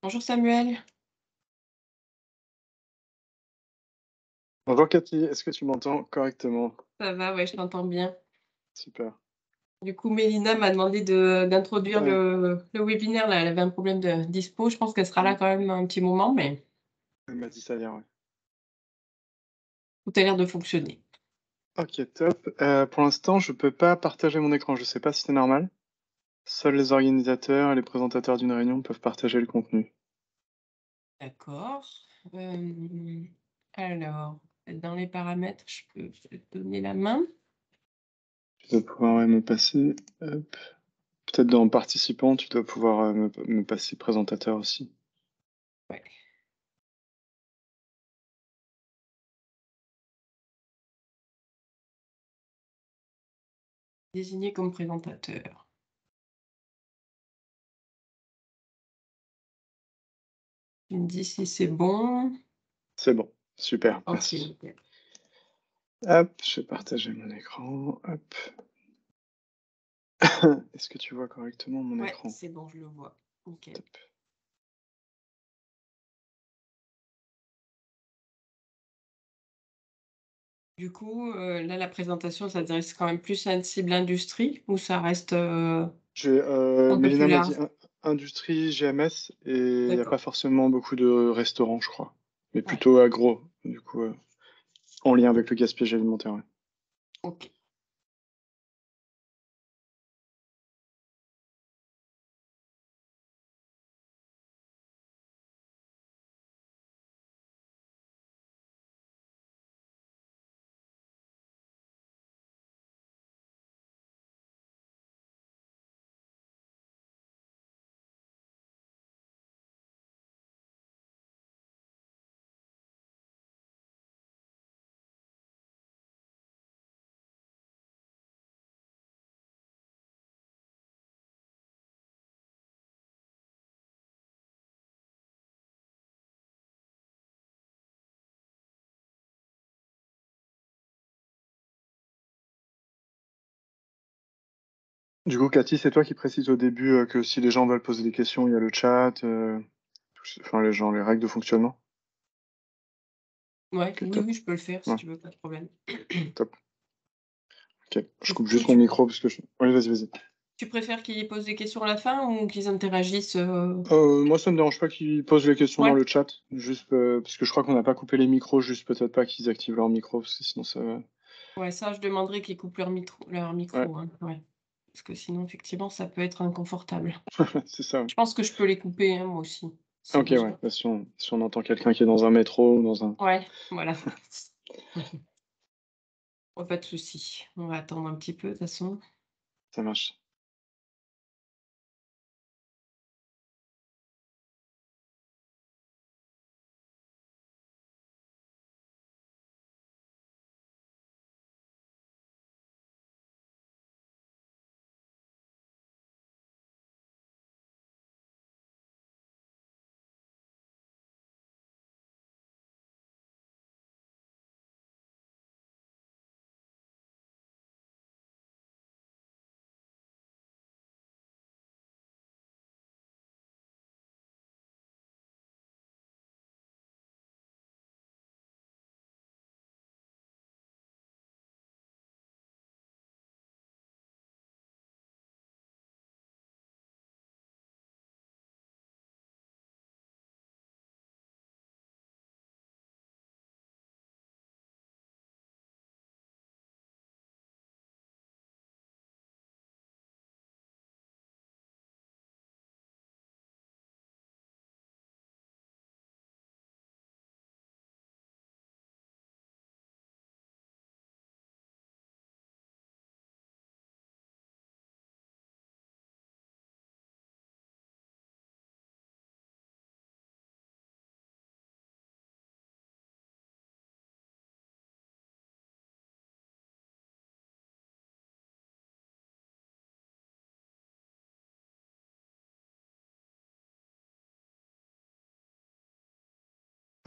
Bonjour Samuel, Bonjour Cathy, est-ce que tu m'entends correctement? ça va? Ouais, je t'entends bien. Super. Du coup, Mélina m'a demandé d'introduire Ouais. le webinaire là. Elle avait un problème de dispo. Je pense qu'elle sera là Mm. quand même un petit moment, mais Elle m'a dit ça hier, ouais. tout a l'air de fonctionner. Ok, top. Pour l'instant, je peux pas partager mon écran. Je sais pas si c'est normal. Seuls les organisateurs et les présentateurs d'une réunion peuvent partager le contenu. D'accord. Euh, alors, dans les paramètres, je peux te donner la main. Tu dois pouvoir ouais, me passer. Hop. Peut-être dans participant, tu dois pouvoir me passer présentateur aussi. Ouais. Désigné comme présentateur. Tu me dis si c'est bon. C'est bon. Super, Ok, merci. nickel. Hop, je vais partager mon écran. Hop. Est-ce que tu vois correctement mon Ouais, écran? c'est bon, je le vois. Nickel. Top. Du coup, là, la présentation s'adresse quand même plus à une cible industrie ou ça reste, un peu plus Mélina m'a large? dit industrie GMS et il n'y a pas D'accord, forcément beaucoup de restaurants, je crois. Mais ouais, plutôt agro, du coup, en lien avec le gaspillage alimentaire. Ouais. OK. Du coup, Cathy, c'est toi qui précise au début que si les gens veulent poser des questions, il y a le chat, enfin les règles de fonctionnement. Ouais, Ok, oui, top. oui, je peux le faire si Ouais, tu veux, pas de problème. top. Ok, je Du coupe coup, juste mon micro parce que je... Oui, vas-y, vas-y. tu préfères qu'ils posent des questions à la fin ou qu'ils interagissent, Moi, ça me dérange pas qu'ils posent les questions dans Ouais, le chat, juste parce que je crois qu'on n'a pas coupé les micros, juste peut-être pas qu'ils activent leur micro, parce que sinon ça... ouais, ça, je demanderai qu'ils coupent leur Ouais, micro, hein, ouais. Parce que sinon, effectivement, ça peut être inconfortable. c'est ça. Ouais. Je pense que je peux les couper, hein, moi aussi, si Ok, ouais. besoin. Bah, si on entend quelqu'un qui est dans un métro ou dans un... Ouais, voilà. Oh, pas de souci. On va attendre un petit peu, de toute façon. Ça marche.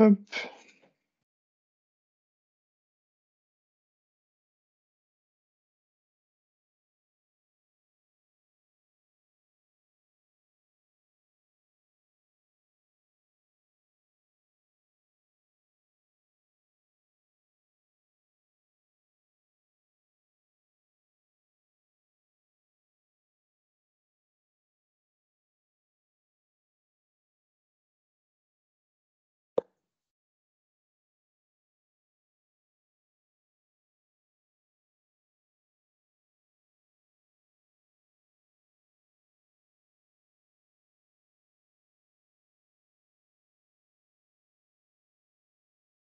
Hop.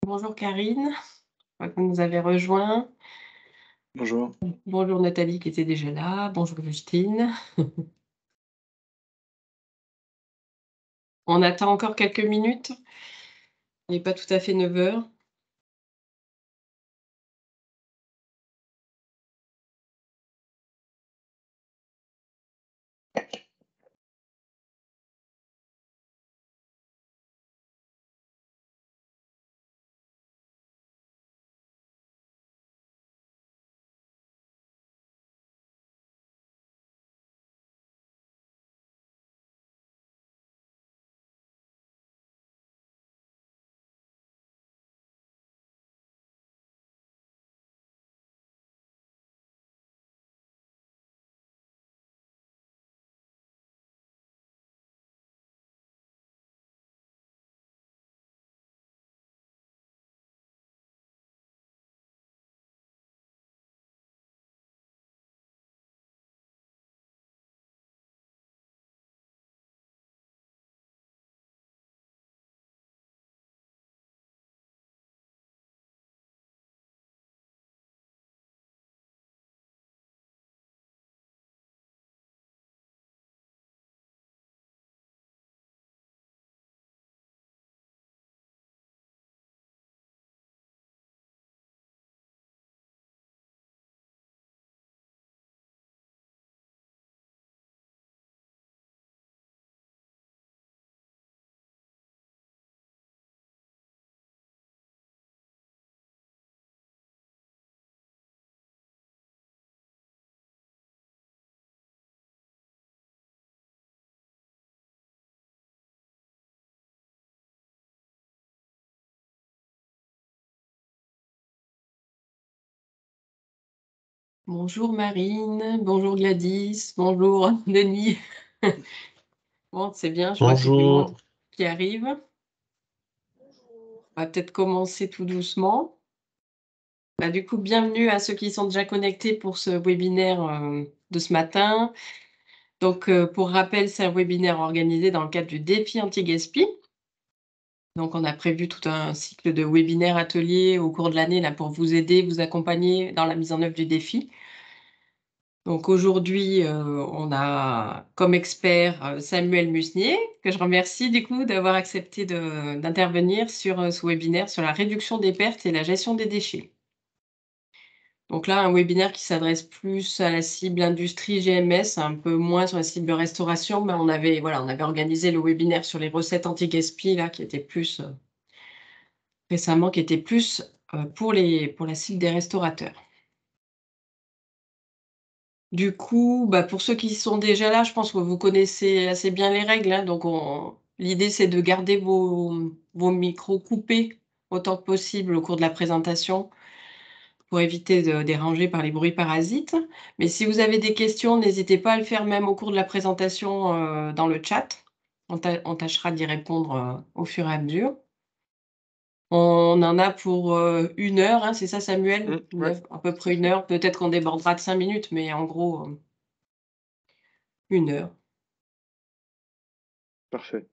Bonjour Karine, je crois que vous nous avez rejoint. Bonjour. Bonjour Nathalie qui était déjà là. Bonjour Justine. On attend encore quelques minutes. Il n'est pas tout à fait 9 heures. Bonjour Marine, bonjour Gladys, bonjour Denis. Bon, c'est bien, je vois qu'il y a du monde qui arrive. On va peut-être commencer tout doucement. Du coup, bienvenue à ceux qui sont déjà connectés pour ce webinaire de ce matin. Donc, pour rappel, c'est un webinaire organisé dans le cadre du défi anti-gaspi. Donc, on a prévu tout un cycle de webinaires ateliers au cours de l'année là, pour vous aider, vous accompagner dans la mise en œuvre du défi. Donc, aujourd'hui, on a comme expert Samuel Musnier, que je remercie du coup d'avoir accepté d'intervenir sur ce webinaire sur la réduction des pertes et la gestion des déchets. Donc là, un webinaire qui s'adresse plus à la cible industrie GMS, un peu moins sur la cible restauration. Mais on avait organisé le webinaire sur les recettes anti-gaspi, là, qui était plus récemment, qui était plus pour la cible des restaurateurs. Du coup, pour ceux qui sont déjà là, je pense que vous connaissez assez bien les règles, hein. Donc l'idée, c'est de garder vos micros coupés autant que possible au cours de la présentation, pour éviter de déranger par les bruits parasites. Mais si vous avez des questions, n'hésitez pas à le faire même au cours de la présentation dans le chat. On tâchera d'y répondre au fur et à mesure. On en a pour 1 heure, hein, c'est ça Samuel? Ouais, à peu près 1 heure. Peut-être qu'on débordera de 5 minutes, mais en gros, 1 heure. parfait.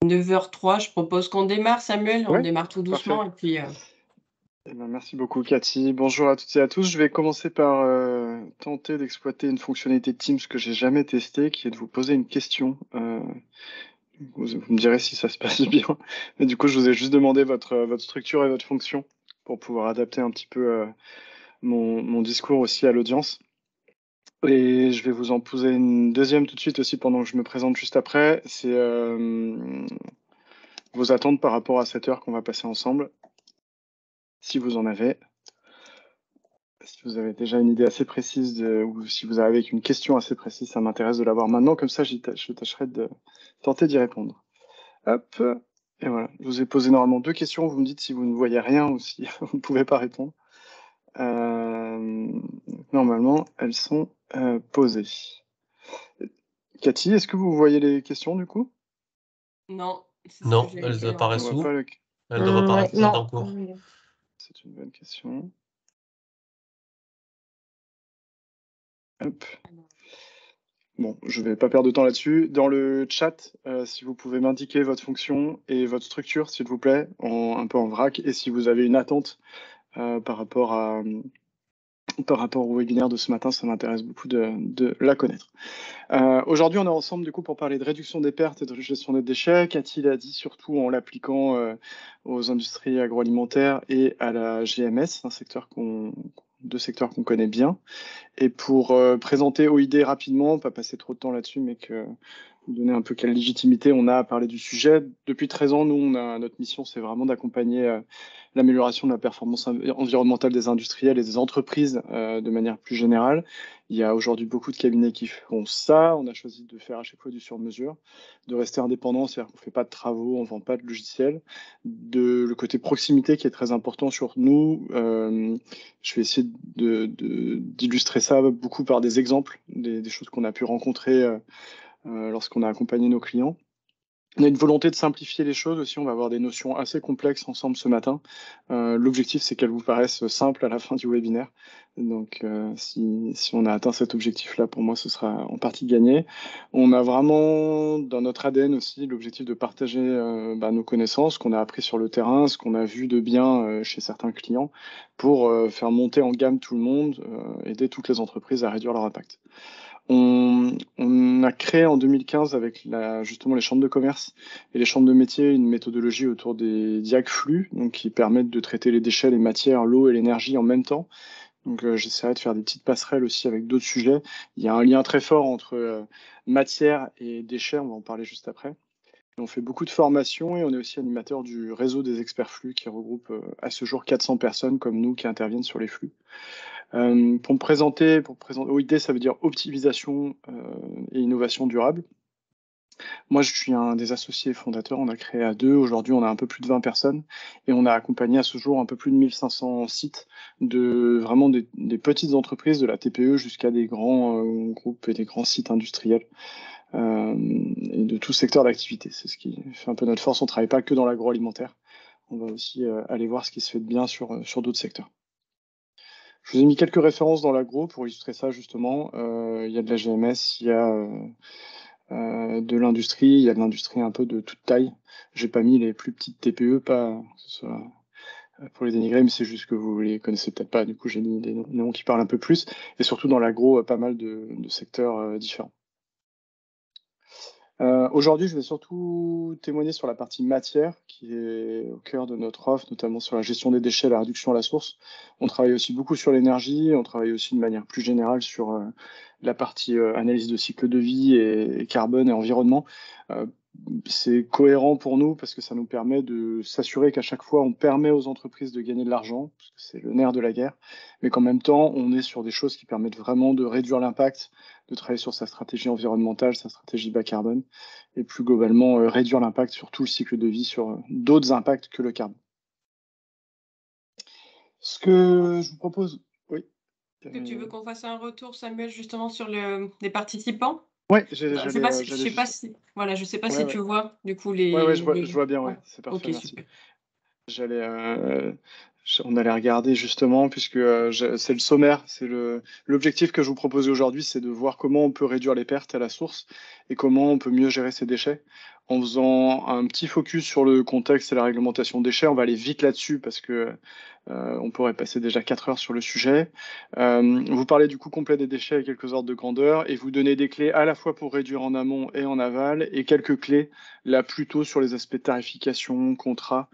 9h03, je propose qu'on démarre, Samuel. On Ouais, démarre tout doucement parfait. et puis... Eh ben, merci beaucoup, Cathy. Bonjour à toutes et à tous. Je vais commencer par tenter d'exploiter une fonctionnalité de Teams que j'ai jamais testée, qui est de vous poser une question. Vous me direz si ça se passe bien. Mais du coup, je vous ai juste demandé votre structure et votre fonction pour pouvoir adapter un petit peu mon discours aussi à l'audience. Et je vais vous en poser une deuxième tout de suite aussi pendant que je me présente juste après. C'est vos attentes par rapport à cette heure qu'on va passer ensemble, si vous en avez. Si vous avez déjà une idée assez précise ou si vous arrivez avec une question assez précise, ça m'intéresse de l'avoir maintenant. Comme ça, je tâcherai de tenter d'y répondre. Hop, et voilà. Je vous ai posé normalement 2 questions. Vous me dites si vous ne voyez rien ou si vous ne pouvez pas répondre. Normalement, elles sont posées. Cathy, est-ce que vous voyez les questions du coup? Non, c'est ce que Non, j'allais elles dire. apparaissent On voit où? pas le... Elles doivent apparaître non. en cours. C'est une bonne question. Hop. Bon, je vais pas perdre de temps là-dessus. Dans le chat, si vous pouvez m'indiquer votre fonction et votre structure, s'il vous plaît, un peu en vrac, et si vous avez une attente par rapport au webinaire de ce matin, ça m'intéresse beaucoup de la connaître. Aujourd'hui, on est ensemble du coup pour parler de réduction des pertes et de gestion des déchets. Cathy l'a dit surtout en l'appliquant aux industries agroalimentaires et à la GMS, deux secteurs qu'on connaît bien. Et pour présenter OID rapidement, pas passer trop de temps là-dessus, mais que vous donner un peu quelle légitimité on a à parler du sujet. Depuis 13 ans, nous, notre mission, c'est vraiment d'accompagner l'amélioration de la performance environnementale des industriels et des entreprises de manière plus générale. Il y a aujourd'hui beaucoup de cabinets qui font ça. On a choisi de faire à chaque fois du sur-mesure, de rester indépendant, c'est-à-dire qu'on ne fait pas de travaux, on ne vend pas de logiciels. Le côté proximité qui est très important sur nous. Je vais essayer d'illustrer ça beaucoup par des exemples, des choses qu'on a pu rencontrer lorsqu'on a accompagné nos clients. On a une volonté de simplifier les choses aussi. On va avoir des notions assez complexes ensemble ce matin. L'objectif, c'est qu'elles vous paraissent simples à la fin du webinaire. Donc, si on a atteint cet objectif-là, pour moi, ce sera en partie gagné. On a vraiment, dans notre ADN aussi, l'objectif de partager nos connaissances, ce qu'on a appris sur le terrain, ce qu'on a vu de bien chez certains clients, pour faire monter en gamme tout le monde, aider toutes les entreprises à réduire leur impact. On a créé en 2015 avec justement les chambres de commerce et les chambres de métiers une méthodologie autour des diag flux, donc qui permettent de traiter les déchets, les matières, l'eau et l'énergie en même temps. Donc j'essaierai de faire des petites passerelles aussi avec d'autres sujets. Il y a un lien très fort entre matière et déchets, on va en parler juste après. On fait beaucoup de formations et on est aussi animateur du réseau des experts flux qui regroupe à ce jour 400 personnes comme nous qui interviennent sur les flux. Pour présenter OID, ça veut dire optimisation et innovation durable. Moi, je suis un des associés fondateurs. On a créé à deux. Aujourd'hui, on a un peu plus de 20 personnes et on a accompagné à ce jour un peu plus de 1500 sites vraiment des petites entreprises, de la TPE jusqu'à des grands groupes et des grands sites industriels et de tout secteur d'activité. C'est ce qui fait un peu notre force. On ne travaille pas que dans l'agroalimentaire. On va aussi aller voir ce qui se fait de bien sur d'autres secteurs. Je vous ai mis quelques références dans l'agro pour illustrer ça justement. Il y a de la GMS, il y a de l'industrie, il y a de l'industrie un peu de toute taille. J'ai pas mis les plus petites TPE, pas que ce soit pour les dénigrer, mais c'est juste que vous les connaissez peut-être pas. Du coup, j'ai mis des noms qui parlent un peu plus. Et surtout dans l'agro, pas mal de secteurs différents. Aujourd'hui, je vais surtout témoigner sur la partie matière, qui est au cœur de notre offre, notamment sur la gestion des déchets, la réduction à la source. On travaille aussi beaucoup sur l'énergie, on travaille aussi de manière plus générale sur la partie analyse de cycle de vie et carbone et environnement. C'est cohérent pour nous parce que ça nous permet de s'assurer qu'à chaque fois, on permet aux entreprises de gagner de l'argent, parce que c'est le nerf de la guerre, mais qu'en même temps, on est sur des choses qui permettent vraiment de réduire l'impact, de travailler sur sa stratégie environnementale, sa stratégie bas carbone, et plus globalement réduire l'impact sur tout le cycle de vie, sur d'autres impacts que le carbone. Ce que je vous propose, oui. Est-ce que tu veux qu'on fasse un retour, Samuel, justement sur les participants? Ouais, Je sais pas si je sais pas Ouais, si ouais. tu vois, du coup, Ouais, je les vois bien, ouais, ouais. c'est parfait, OK, merci. super. J'allais, on allait regarder justement, puisque c'est le sommaire, l'objectif que je vous propose aujourd'hui, c'est de voir comment on peut réduire les pertes à la source et comment on peut mieux gérer ces déchets. En faisant un petit focus sur le contexte et la réglementation déchets, on va aller vite là-dessus parce que on pourrait passer déjà 4 heures sur le sujet. Vous parlez du coût complet des déchets à quelques ordres de grandeur et vous donnez des clés à la fois pour réduire en amont et en aval et quelques clés là plutôt sur les aspects tarification, contrat,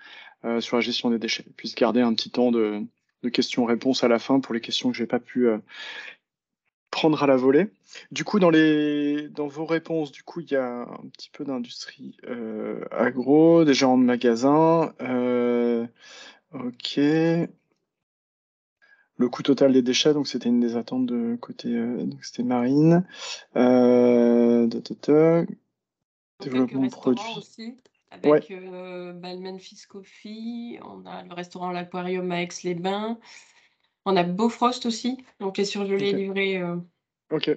sur la gestion des déchets. Puis garder un petit temps de questions-réponses à la fin pour les questions que j'ai pas pu prendre à la volée. Du coup, dans vos réponses, du coup, il y a un petit peu d'industrie agro, déjà en magasin. Ok. Le coût total des déchets, donc c'était une des attentes de côté, donc c'était Marine. Quelques Développement restaurants produit. aussi Ouais, avec, le Memphis Coffee, on a le restaurant L'Aquarium à Aix-les-Bains, on a Bofrost aussi, donc les surgelés ok. livrés, Ok.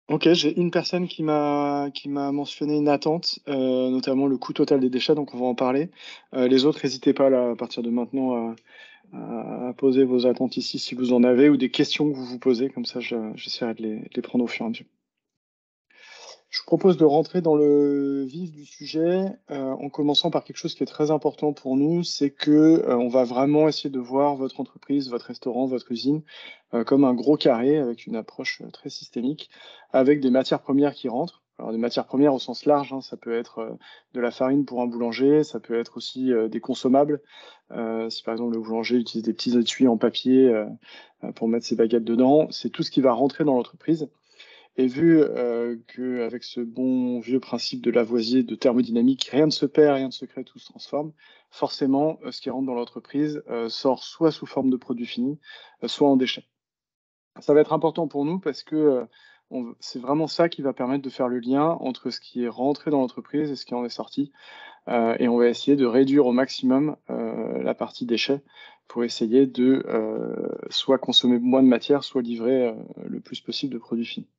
Ok, j'ai une personne qui m'a mentionné une attente, notamment le coût total des déchets, donc on va en parler. Les autres, n'hésitez pas là, à partir de maintenant à poser vos attentes ici si vous en avez ou des questions que vous vous posez, comme ça j'essaierai de les prendre au fur et à mesure. Je vous propose de rentrer dans le vif du sujet en commençant par quelque chose qui est très important pour nous, c'est que on va vraiment essayer de voir votre entreprise, votre restaurant, votre usine comme un gros carré avec une approche très systémique, avec des matières premières qui rentrent. Alors des matières premières au sens large, hein, ça peut être de la farine pour un boulanger, ça peut être aussi des consommables. Si par exemple le boulanger utilise des petits étuis en papier pour mettre ses baguettes dedans, c'est tout ce qui va rentrer dans l'entreprise. Et vu qu'avec ce bon vieux principe de Lavoisier, de thermodynamique, rien ne se perd, rien ne se crée, tout se transforme, forcément, ce qui rentre dans l'entreprise sort soit sous forme de produit fini, soit en déchets. Ça va être important pour nous parce que c'est vraiment ça qui va permettre de faire le lien entre ce qui est rentré dans l'entreprise et ce qui en est sorti. Et on va essayer de réduire au maximum la partie déchets pour essayer de soit consommer moins de matière, soit livrer le plus possible de produits finis.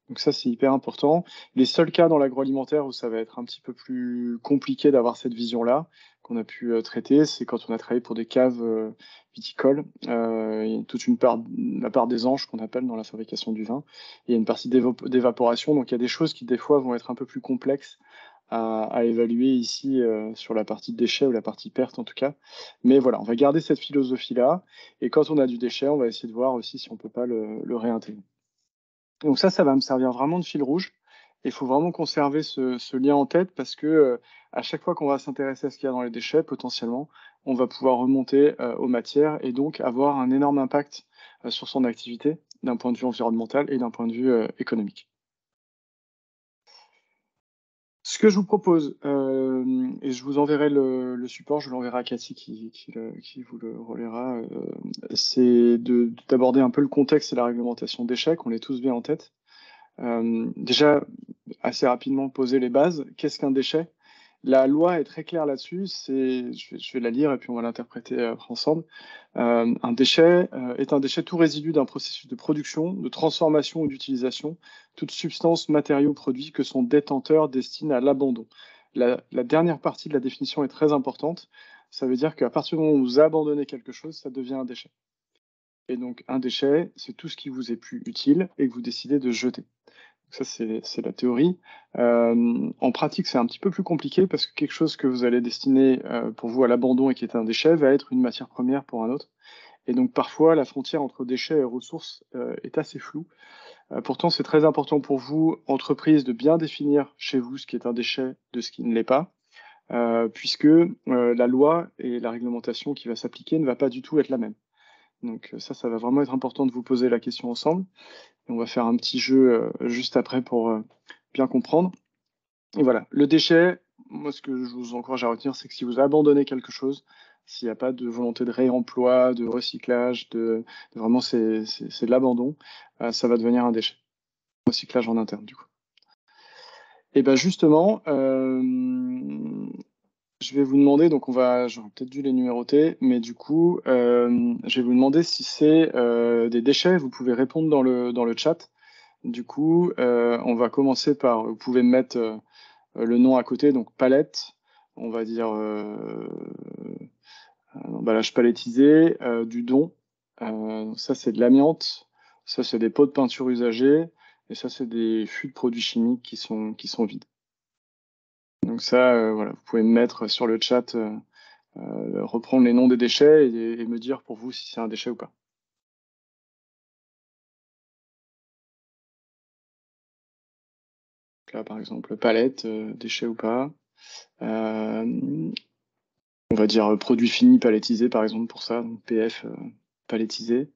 Donc ça, c'est hyper important. Les seuls cas dans l'agroalimentaire où ça va être un petit peu plus compliqué d'avoir cette vision-là, qu'on a pu traiter, c'est quand on a travaillé pour des caves viticoles. Il y a toute la part des anges qu'on appelle dans la fabrication du vin. Et il y a une partie d'évaporation. Donc il y a des choses qui, des fois, vont être un peu plus complexes à évaluer ici sur la partie déchets ou la partie perte en tout cas. Mais voilà, on va garder cette philosophie-là. Et quand on a du déchet, on va essayer de voir aussi si on peut pas le réintégrer. Donc ça va me servir vraiment de fil rouge. Il faut vraiment conserver ce lien en tête parce que à chaque fois qu'on va s'intéresser à ce qu'il y a dans les déchets, potentiellement, on va pouvoir remonter aux matières et donc avoir un énorme impact sur son activité d'un point de vue environnemental et d'un point de vue économique. Ce que je vous propose, et je vous enverrai le support, je l'enverrai à Cathy qui vous le relaiera, c'est d'aborder un peu le contexte et la réglementation déchets, qu'on l'ait tous bien en tête. Déjà, assez rapidement poser les bases. Qu'est-ce qu'un déchet? La loi est très claire là-dessus. Je vais la lire et puis on va l'interpréter ensemble. Un déchet est un déchet tout résidu d'un processus de production, de transformation ou d'utilisation, toute substance, matériau, produit que son détenteur destine à l'abandon. La dernière partie de la définition est très importante. Ça veut dire qu'à partir du moment où vous abandonnez quelque chose, ça devient un déchet. Et donc, un déchet, c'est tout ce qui vous est plus utile et que vous décidez de jeter. Ça, c'est la théorie. En pratique, c'est un petit peu plus compliqué parce que quelque chose que vous allez destiner pour vous à l'abandon et qui est un déchet va être une matière première pour un autre. Et donc, parfois, la frontière entre déchets et ressources est assez floue. Pourtant, c'est très important pour vous, entreprise, de bien définir chez vous ce qui est un déchet de ce qui ne l'est pas, puisque la loi et la réglementation qui va s'appliquer ne va pas du tout être la même. Donc ça va vraiment être important de vous poser la question ensemble. Et on va faire un petit jeu juste après pour bien comprendre. Et voilà, le déchet, moi ce que je vous encourage à retenir, c'est que si vous abandonnez quelque chose, s'il n'y a pas de volonté de réemploi, de recyclage, vraiment c'est de l'abandon, ça va devenir un déchet. Recyclage en interne du coup. Et bien justement, je vais vous demander, donc j'aurais peut-être dû les numéroter, mais du coup, je vais vous demander si c'est des déchets. Vous pouvez répondre dans le chat. Du coup, on va commencer par, vous pouvez mettre le nom à côté, donc palette, on va dire un emballage palettisé, du don. Ça, c'est de l'amiante. Ça, c'est des pots de peinture usagés. Et ça, c'est des fûts de produits chimiques qui sont vides. Donc ça, voilà, vous pouvez me mettre sur le chat, reprendre les noms des déchets et me dire pour vous si c'est un déchet ou pas. Donc là, par exemple, palette, déchet ou pas. On va dire produit fini palettisé, par exemple, pour ça, donc PF palettisé,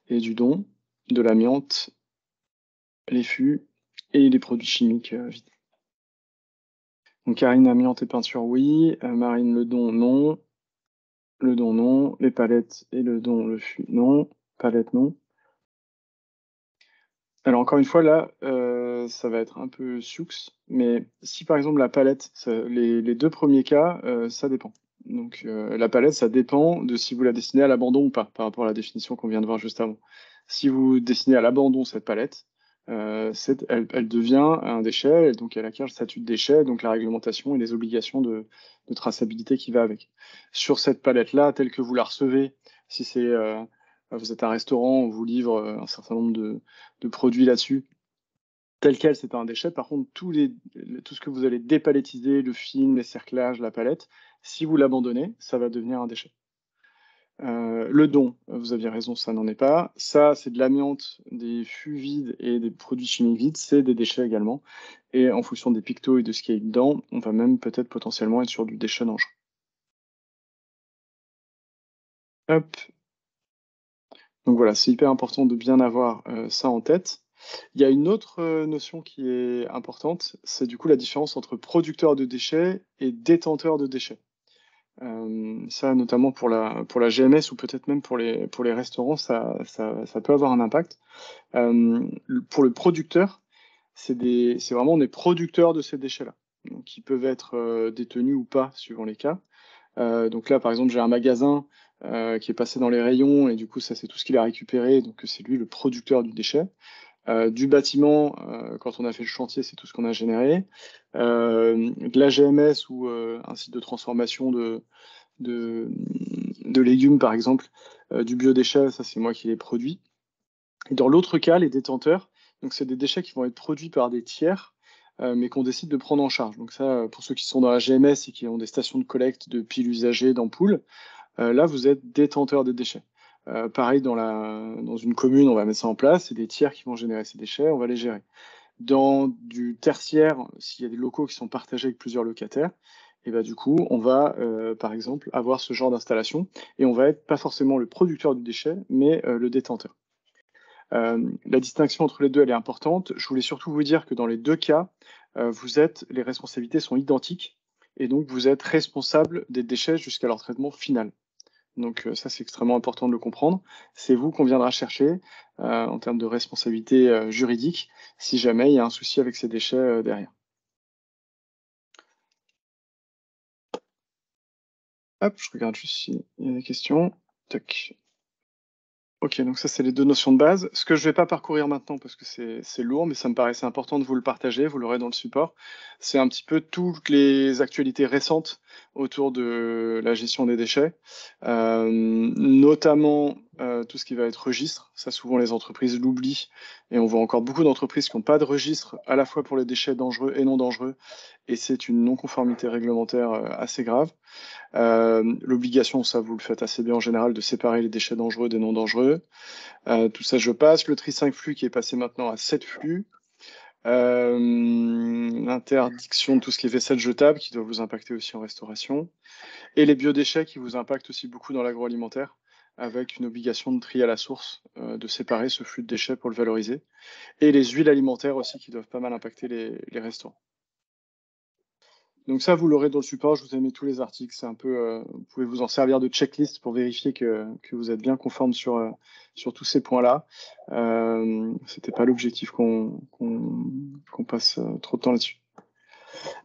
et du don, de l'amiante, les fûts et les produits chimiques vides. Donc Karine, amiante et peinture, oui. Marine, le don, non. Le don, non. Les palettes et le don, le fût, non. Palette, non. Alors encore une fois, là, ça va être un peu sioux, mais si par exemple la palette, les deux premiers cas, ça dépend. Donc la palette, ça dépend de si vous la destinez à l'abandon ou pas, par rapport à la définition qu'on vient de voir juste avant. Si vous destinez à l'abandon cette palette, elle devient un déchet, et donc elle acquiert le statut de déchet, donc la réglementation et les obligations de traçabilité qui va avec. Sur cette palette-là, telle que vous la recevez, si vous êtes un restaurant, on vous livre un certain nombre de produits là-dessus, tel quel, c'est un déchet. Par contre, tout ce que vous allez dépalettiser, le film, les cerclages, la palette, si vous l'abandonnez, ça va devenir un déchet. Le don, vous aviez raison, ça n'en est pas. Ça, c'est de l'amiante, des fûts vides et des produits chimiques vides, c'est des déchets également. Et en fonction des pictos et de ce qu'il y a dedans, on va même peut-être potentiellement être sur du déchet dangereux. Hop. Donc voilà, c'est hyper important de bien avoir ça en tête. Il y a une autre notion qui est importante, c'est du coup la différence entre producteur de déchets et détenteur de déchets. Ça, notamment pour la GMS ou peut-être même pour les restaurants, ça peut avoir un impact. Pour le producteur, c'est vraiment des producteurs de ces déchets-là, donc qui peuvent être détenus ou pas, suivant les cas. Donc là, par exemple, j'ai un magasin qui est passé dans les rayons et du coup, ça, c'est tout ce qu'il a récupéré, donc c'est lui le producteur du déchet. Du bâtiment, quand on a fait le chantier, c'est tout ce qu'on a généré. De la GMS ou un site de transformation de légumes, par exemple, du biodéchet, ça, c'est moi qui les produis. Et dans l'autre cas, les détenteurs, donc c'est des déchets qui vont être produits par des tiers, mais qu'on décide de prendre en charge. Donc ça, pour ceux qui sont dans la GMS et qui ont des stations de collecte de piles usagées, d'ampoules, là, vous êtes détenteur des déchets. Pareil, dans une commune, on va mettre ça en place, c'est des tiers qui vont générer ces déchets, on va les gérer. Dans du tertiaire, s'il y a des locaux qui sont partagés avec plusieurs locataires, et bah, du coup, on va, par exemple, avoir ce genre d'installation, et on va être pas forcément le producteur du déchet, mais le détenteur. La distinction entre les deux, elle est importante. Je voulais surtout vous dire que dans les deux cas, les responsabilités sont identiques, et donc vous êtes responsable des déchets jusqu'à leur traitement final. Donc ça, c'est extrêmement important de le comprendre. C'est vous qu'on viendra chercher en termes de responsabilité juridique si jamais il y a un souci avec ces déchets derrière. Hop, je regarde juste s'il y a des questions. Tac. Ok, donc ça, c'est les deux notions de base. Ce que je ne vais pas parcourir maintenant parce que c'est lourd, mais ça me paraissait important de vous le partager, vous l'aurez dans le support. C'est un petit peu toutes les actualités récentes autour de la gestion des déchets, notamment tout ce qui va être registre. Ça, souvent, les entreprises l'oublient et on voit encore beaucoup d'entreprises qui n'ont pas de registre à la fois pour les déchets dangereux et non dangereux, et c'est une non-conformité réglementaire assez grave. L'obligation, ça vous le faites assez bien en général, de séparer les déchets dangereux des non dangereux. Tout ça, je passe. Le tri 5 flux qui est passé maintenant à 7 flux. L'interdiction de tout ce qui est vaisselle jetable qui doit vous impacter aussi en restauration. Et les biodéchets qui vous impactent aussi beaucoup dans l'agroalimentaire, avec une obligation de tri à la source, de séparer ce flux de déchets pour le valoriser. Et les huiles alimentaires aussi qui doivent pas mal impacter les restaurants. Donc ça, vous l'aurez dans le support, je vous ai mis tous les articles. C'est un peu, vous pouvez vous en servir de checklist pour vérifier que vous êtes bien conforme sur tous ces points-là. C'était pas l'objectif qu'on passe trop de temps là-dessus.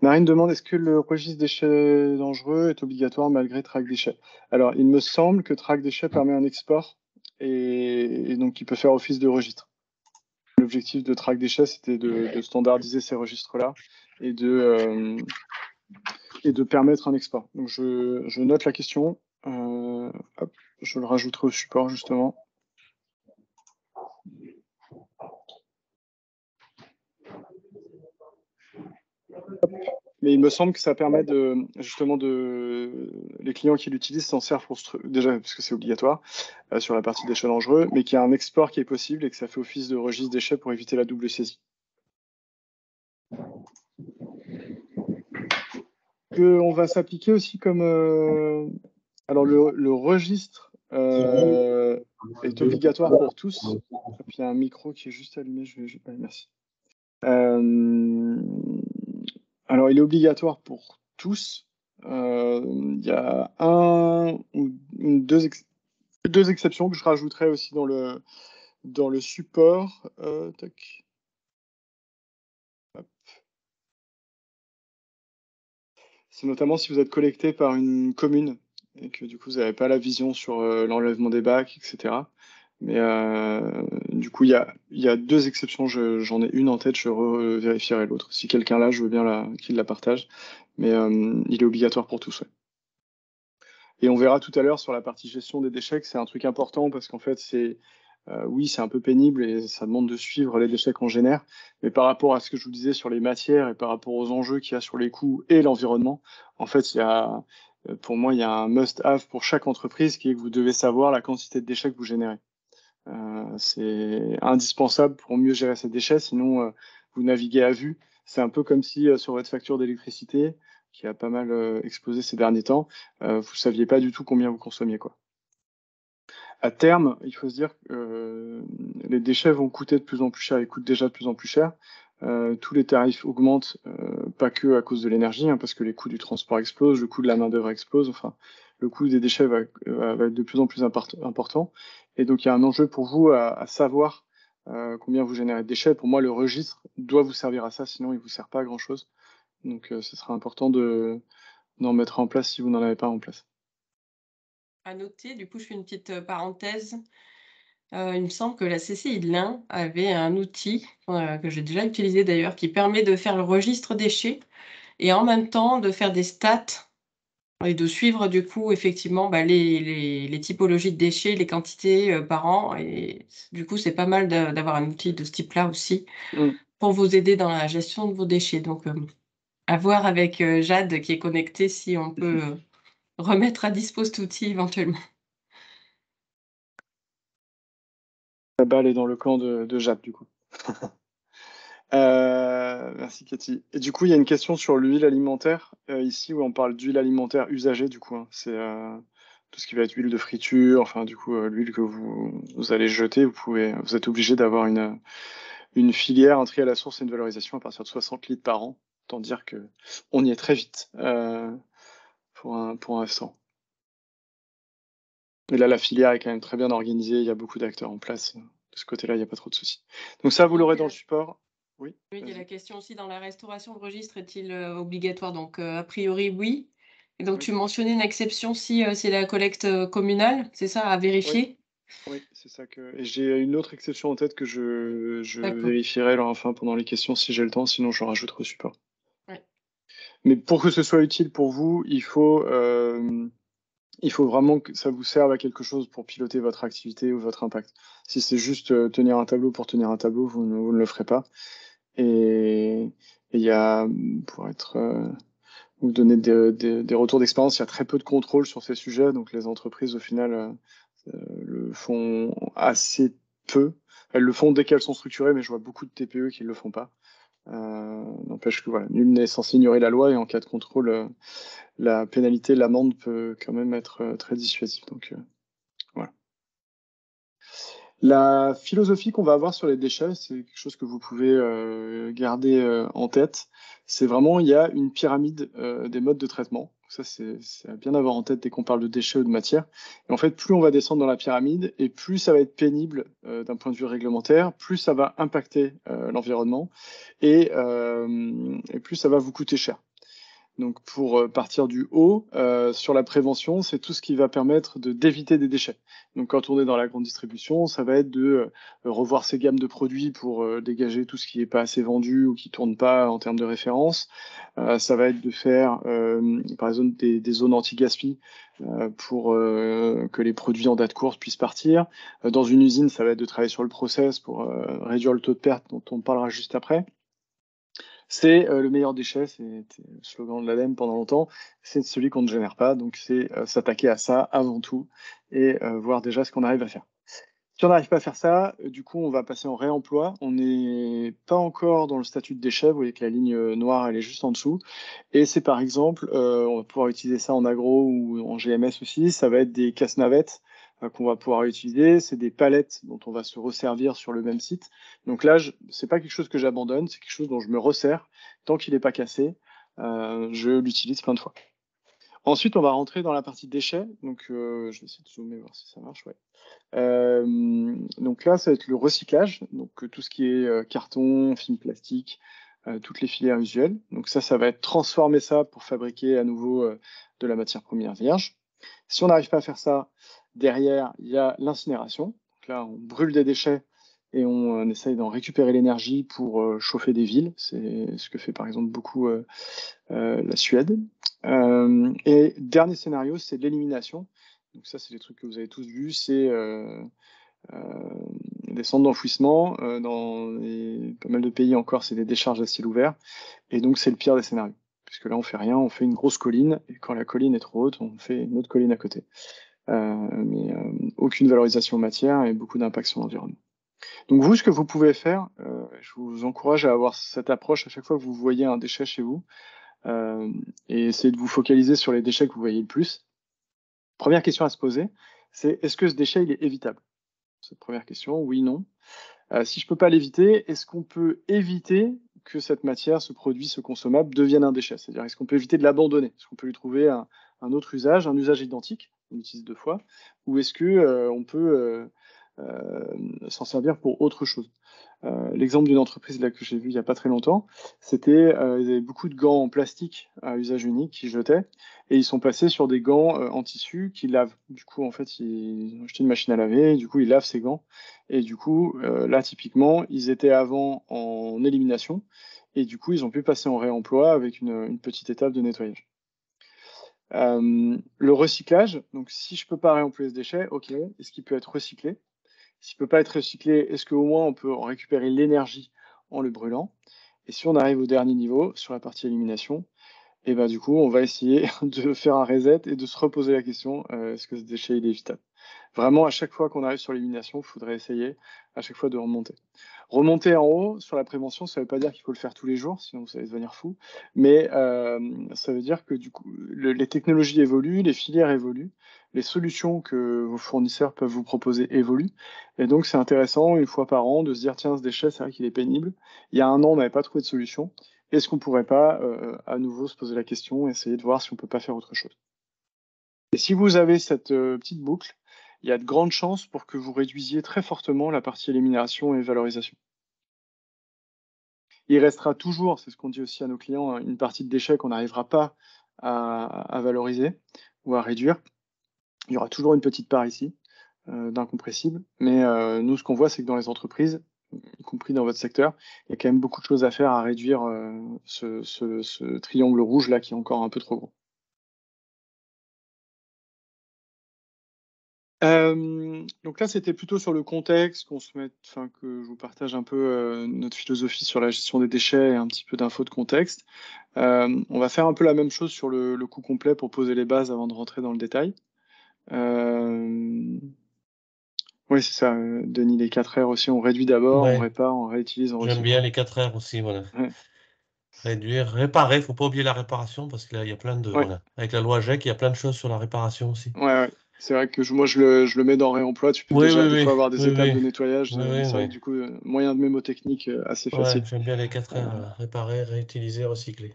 Marine demande, est-ce que le registre déchets dangereux est obligatoire malgré Track Déchets? Alors, il me semble que Track Déchets permet un export et donc il peut faire office de registre. L'objectif de Track Déchets, c'était de standardiser ces registres-là et de permettre un export. Donc je note la question. Hop, je le rajouterai au support justement. Hop. Mais il me semble que ça permet justement les clients qui l'utilisent s'en servent déjà parce que c'est obligatoire sur la partie déchets dangereux, mais qu'il y a un export qui est possible et que ça fait office de registre déchets pour éviter la double saisie. On va s'appliquer aussi comme alors le registre est obligatoire pour tous. Il y a un micro qui est juste allumé. Merci. Alors, il est obligatoire pour tous. Il y a deux exceptions que je rajouterai aussi dans le support. Tac. C'est notamment si vous êtes collecté par une commune et que du coup vous n'avez pas la vision sur l'enlèvement des bacs, etc. Mais du coup, il y a deux exceptions. J'en ai une en tête, je vérifierai l'autre. Si quelqu'un là, je veux bien qu'il la partage. Mais il est obligatoire pour tous. Ouais. Et on verra tout à l'heure sur la partie gestion des déchets que c'est un truc important parce qu'en fait, c'est oui, c'est un peu pénible et ça demande de suivre les déchets qu'on génère, mais par rapport à ce que je vous disais sur les matières et par rapport aux enjeux qu'il y a sur les coûts et l'environnement, en fait, pour moi, il y a un must-have pour chaque entreprise qui est que vous devez savoir la quantité de déchets que vous générez. C'est indispensable pour mieux gérer ces déchets, sinon vous naviguez à vue. C'est un peu comme si sur votre facture d'électricité, qui a pas mal explosé ces derniers temps, vous saviez pas du tout combien vous consommiez, quoi. À terme, il faut se dire que les déchets vont coûter de plus en plus cher, ils coûtent déjà de plus en plus cher. Tous les tarifs augmentent, pas que à cause de l'énergie, hein, parce que les coûts du transport explosent, le coût de la main-d'œuvre explose, enfin, le coût des déchets va être de plus en plus important. Et donc, il y a un enjeu pour vous à savoir combien vous générez de déchets. Pour moi, le registre doit vous servir à ça, sinon il ne vous sert pas à grand-chose. Donc, ce sera important d'en mettre en place si vous n'en avez pas en place. À noter, du coup, je fais une petite, parenthèse. Il me semble que la CCI de l'Ain avait un outil, que j'ai déjà utilisé d'ailleurs, qui permet de faire le registre déchets et en même temps de faire des stats et de suivre du coup effectivement, bah, les typologies de déchets, les quantités, par an et du coup, c'est pas mal d'avoir un outil de ce type-là aussi Mm. pour vous aider dans la gestion de vos déchets. Donc, à voir avec, Jade qui est connectée si on peut, remettre à dispo cet outil éventuellement. La balle est dans le camp de Jade, du coup. Merci Cathy. Et du coup, il y a une question sur l'huile alimentaire, ici où on parle d'huile alimentaire usagée, du coup, hein. C'est tout ce qui va être huile de friture, enfin du coup l'huile que vous allez jeter, vous êtes obligé d'avoir une filière, un tri à la source et une valorisation à partir de 60 litres par an. Autant dire que on y est très vite pour un F100. Et là, la filière est quand même très bien organisée, il y a beaucoup d'acteurs en place. De ce côté-là, il n'y a pas trop de soucis. Donc ça, vous Oui, l'aurez il y a dans le la support. Oui, oui, il y a la vas-y. question aussi dans la restauration, le registre est-il, obligatoire? Donc, a priori, oui. Et donc Oui, tu mentionnais une exception si, c'est la collecte, communale, c'est ça, à oui. vérifier? Oui, c'est ça que. Et j'ai une autre exception en tête que je D'accord, vérifierai là, enfin pendant les questions si j'ai le temps, sinon je rajouterai au support. ouais. Mais pour que ce soit utile pour vous, il faut vraiment que ça vous serve à quelque chose pour piloter votre activité ou votre impact. Si c'est juste tenir un tableau pour tenir un tableau, vous ne le ferez pas. Et il y a, pour être, vous donner des retours d'expérience, il y a très peu de contrôle sur ces sujets, donc les entreprises au final le font assez peu. Elles le font dès qu'elles sont structurées, mais je vois beaucoup de TPE qui ne le font pas. N'empêche que voilà, nul n'est censé ignorer la loi et en cas de contrôle, la pénalité, l'amende peut quand même être très dissuasive. Donc voilà. La philosophie qu'on va avoir sur les déchets, c'est quelque chose que vous pouvez garder en tête. C'est vraiment, il y a une pyramide des modes de traitement. Ça, c'est à bien avoir en tête dès qu'on parle de déchets ou de matière. Et en fait, plus on va descendre dans la pyramide, et plus ça va être pénible d'un point de vue réglementaire, plus ça va impacter l'environnement, et plus ça va vous coûter cher. Donc pour partir du haut, sur la prévention, c'est tout ce qui va permettre d'éviter des déchets. Donc quand on est dans la grande distribution, ça va être de revoir ses gammes de produits pour dégager tout ce qui n'est pas assez vendu ou qui tourne pas en termes de référence. Ça va être de faire par exemple des zones anti-gaspi pour que les produits en date courte puissent partir. Dans une usine, ça va être de travailler sur le process pour réduire le taux de perte dont on parlera juste après. C'est le meilleur déchet, c'était le slogan de l'ADEME pendant longtemps, c'est celui qu'on ne génère pas, donc c'est s'attaquer à ça avant tout et voir déjà ce qu'on arrive à faire. Si on n'arrive pas à faire ça, du coup, on va passer en réemploi. On n'est pas encore dans le statut de déchet. Vous voyez que la ligne noire, elle est juste en dessous. Et c'est par exemple, on va pouvoir utiliser ça en agro ou en GMS aussi. Ça va être des casse-navettes qu'on va pouvoir utiliser. C'est des palettes dont on va se resservir sur le même site. Donc là, c'est pas quelque chose que j'abandonne. C'est quelque chose dont je me resserre. Tant qu'il n'est pas cassé, je l'utilise plein de fois. Ensuite, on va rentrer dans la partie déchets. Donc, je vais essayer de zoomer, voir si ça marche. Ouais. Donc là, ça va être le recyclage, donc tout ce qui est carton, film plastique, toutes les filières usuelles. Donc ça va être transformer ça pour fabriquer à nouveau de la matière première vierge. Si on n'arrive pas à faire ça, derrière, il y a l'incinération. Donc là, on brûle des déchets et on essaye d'en récupérer l'énergie pour chauffer des villes. C'est ce que fait par exemple beaucoup la Suède. Et dernier scénario, c'est l'élimination. Donc ça, c'est des trucs que vous avez tous vus. C'est des centres d'enfouissement. Dans pas mal de pays encore, c'est des décharges à ciel ouvert. Et donc, c'est le pire des scénarios. Puisque là, on fait rien, on fait une grosse colline. Et quand la colline est trop haute, on fait une autre colline à côté. Mais aucune valorisation matière et beaucoup d'impact sur l'environnement. Donc vous, ce que vous pouvez faire, je vous encourage à avoir cette approche à chaque fois que vous voyez un déchet chez vous, et essayer de vous focaliser sur les déchets que vous voyez le plus. Première question à se poser, c'est est-ce que ce déchet il est évitable? Cette première question, oui, non. Si je peux pas l'éviter, est-ce qu'on peut éviter que cette matière, ce produit, ce consommable devienne un déchet? C'est-à-dire, est-ce qu'on peut éviter de l'abandonner? Est-ce qu'on peut lui trouver un autre usage, un usage identique, on l'utilise 2 fois, ou est-ce que on peut s'en servir pour autre chose? L'exemple d'une entreprise là que j'ai vu il y a pas très longtemps, c'était ils avaient beaucoup de gants en plastique à usage unique qu'ils jetaient et ils sont passés sur des gants en tissu qui lavent. Du coup, en fait, ils ont acheté une machine à laver, et du coup, ils lavent ces gants. Et du coup, là, typiquement, ils étaient avant en élimination et du coup, ils ont pu passer en réemploi avec une petite étape de nettoyage. Le recyclage, donc si je peux pas réemployer ce déchet, ok, est-ce qu'il peut être recyclé? S'il ne peut pas être recyclé, est-ce qu'au moins on peut en récupérer l'énergie en le brûlant? Et si on arrive au dernier niveau, sur la partie élimination, et ben du coup, on va essayer de faire un reset et de se reposer la question, est-ce que ce déchet il est évitable? Vraiment, à chaque fois qu'on arrive sur l'élimination, il faudrait essayer à chaque fois de remonter. Remonter en haut sur la prévention, ça ne veut pas dire qu'il faut le faire tous les jours, sinon vous allez devenir fou. Mais ça veut dire que du coup, les technologies évoluent, les filières évoluent, les solutions que vos fournisseurs peuvent vous proposer évoluent. Et donc, c'est intéressant, une fois par an, de se dire, tiens, ce déchet, c'est vrai qu'il est pénible. Il y a un an, on n'avait pas trouvé de solution. Est-ce qu'on ne pourrait pas à nouveau se poser la question, essayer de voir si on ne peut pas faire autre chose? Et si vous avez cette petite boucle, il y a de grandes chances pour que vous réduisiez très fortement la partie élimination et valorisation. Il restera toujours, c'est ce qu'on dit aussi à nos clients, une partie de déchets qu'on n'arrivera pas à valoriser ou à réduire. Il y aura toujours une petite part ici d'incompressible, mais nous, ce qu'on voit, c'est que dans les entreprises, y compris dans votre secteur, il y a quand même beaucoup de choses à faire à réduire ce triangle rouge là qui est encore un peu trop gros. Donc là, c'était plutôt sur le contexte, que je vous partage un peu notre philosophie sur la gestion des déchets et un petit peu d'infos de contexte. On va faire un peu la même chose sur le coût complet pour poser les bases avant de rentrer dans le détail. Oui, c'est ça, Denis, les 4 R aussi, on réduit d'abord, on Ouais, répare, on réutilise, on j'aime recycle. bien les 4 heures aussi, voilà. Ouais, Réduire, réparer, faut pas oublier la réparation parce qu'il y a plein de, ouais, voilà. Avec la loi GEC, il y a plein de choses sur la réparation aussi. ouais, ouais. C'est vrai que je le mets dans réemploi. Tu peux Oui, oui, déjà des oui, fois avoir des oui, étapes oui, de nettoyage. oui, oui, C'est vrai oui. que du coup, moyen de mémotechnique assez Ouais, facile. j'aime bien les 4 Euh, heures, réparer, réutiliser, recycler.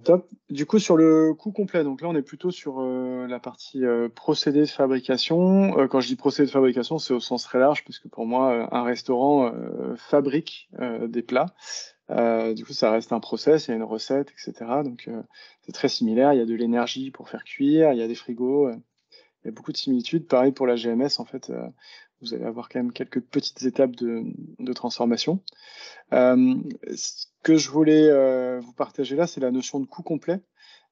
Top. Du coup, sur le coût complet, donc là, on est plutôt sur la partie procédé de fabrication. Quand je dis procédé de fabrication, c'est au sens très large, puisque pour moi, un restaurant fabrique des plats. Du coup, ça reste un process, il y a une recette, etc. Donc, c'est très similaire. Il y a de l'énergie pour faire cuire, il y a des frigos, il y a beaucoup de similitudes. Pareil pour la GMS, en fait, vous allez avoir quand même quelques petites étapes de transformation. Ce que je voulais vous partager là, c'est la notion de coût complet.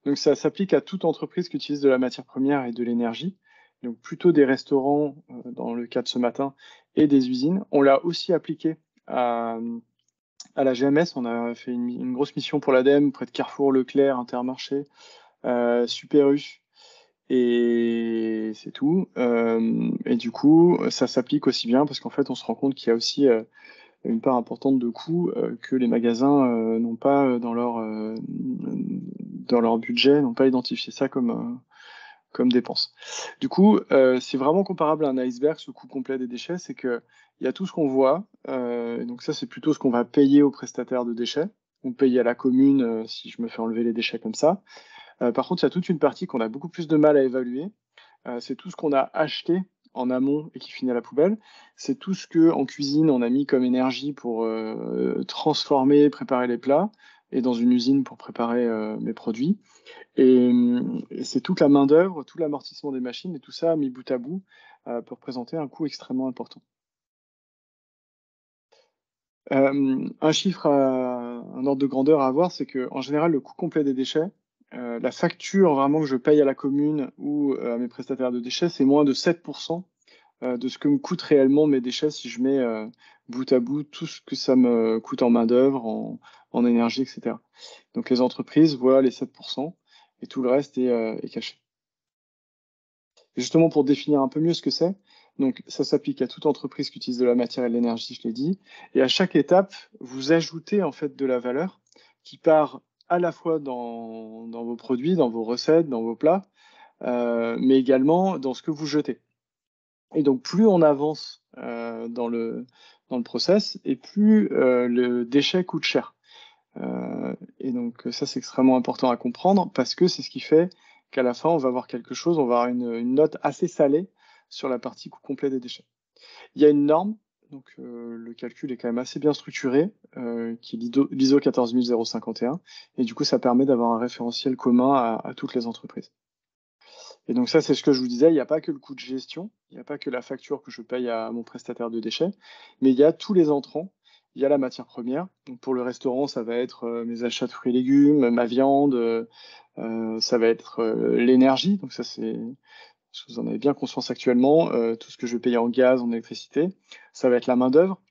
Donc ça s'applique à toute entreprise qui utilise de la matière première et de l'énergie. Donc plutôt des restaurants, dans le cas de ce matin, et des usines. On l'a aussi appliqué à la GMS. On a fait une grosse mission pour l'ADEME, près de Carrefour, Leclerc, Intermarché, Super U. Et c'est tout. Et du coup, ça s'applique aussi bien parce qu'en fait, on se rend compte qu'il y a aussi une part importante de coûts que les magasins n'ont pas dans leur budget, n'ont pas identifié ça comme dépense. Du coup, c'est vraiment comparable à un iceberg, ce coût complet des déchets, c'est que il y a tout ce qu'on voit, et donc ça c'est plutôt ce qu'on va payer aux prestataires de déchets, ou payer à la commune si je me fais enlever les déchets comme ça. Par contre, il y a toute une partie qu'on a beaucoup plus de mal à évaluer, c'est tout ce qu'on a acheté en amont et qui finit à la poubelle. C'est tout ce que en cuisine on a mis comme énergie pour transformer, préparer les plats, et dans une usine pour préparer mes produits. Et c'est toute la main-d'œuvre, tout l'amortissement des machines et tout ça mis bout à bout peut représenter un coût extrêmement important. Un chiffre, un ordre de grandeur à avoir, c'est que en général, le coût complet des déchets, la facture vraiment que je paye à la commune ou à mes prestataires de déchets, c'est moins de 7% de ce que me coûtent réellement mes déchets si je mets bout à bout tout ce que ça me coûte en main-d'œuvre, en énergie, etc. Donc les entreprises voient les 7% et tout le reste est caché. Et justement, pour définir un peu mieux ce que c'est, donc ça s'applique à toute entreprise qui utilise de la matière et de l'énergie, je l'ai dit. Et à chaque étape, vous ajoutez en fait de la valeur qui part à la fois dans vos produits, dans vos recettes, dans vos plats, mais également dans ce que vous jetez. Et donc, plus on avance dans le process, et plus le déchet coûte cher. Et donc, ça, c'est extrêmement important à comprendre parce que c'est ce qui fait qu'à la fin, on va avoir quelque chose, on va avoir une note assez salée sur la partie coût complet des déchets. Il y a une norme, donc le calcul est quand même assez bien structuré, qui est l'ISO 14051, et du coup, ça permet d'avoir un référentiel commun à toutes les entreprises. Et donc ça, c'est ce que je vous disais, il n'y a pas que le coût de gestion, il n'y a pas que la facture que je paye à mon prestataire de déchets, mais il y a tous les entrants. Il y a la matière première. Donc pour le restaurant, ça va être mes achats de fruits et légumes, ma viande, ça va être l'énergie. Donc ça, c'est, vous en avez bien conscience actuellement, tout ce que je vais payer en gaz, en électricité. Ça va être la main-d'œuvre,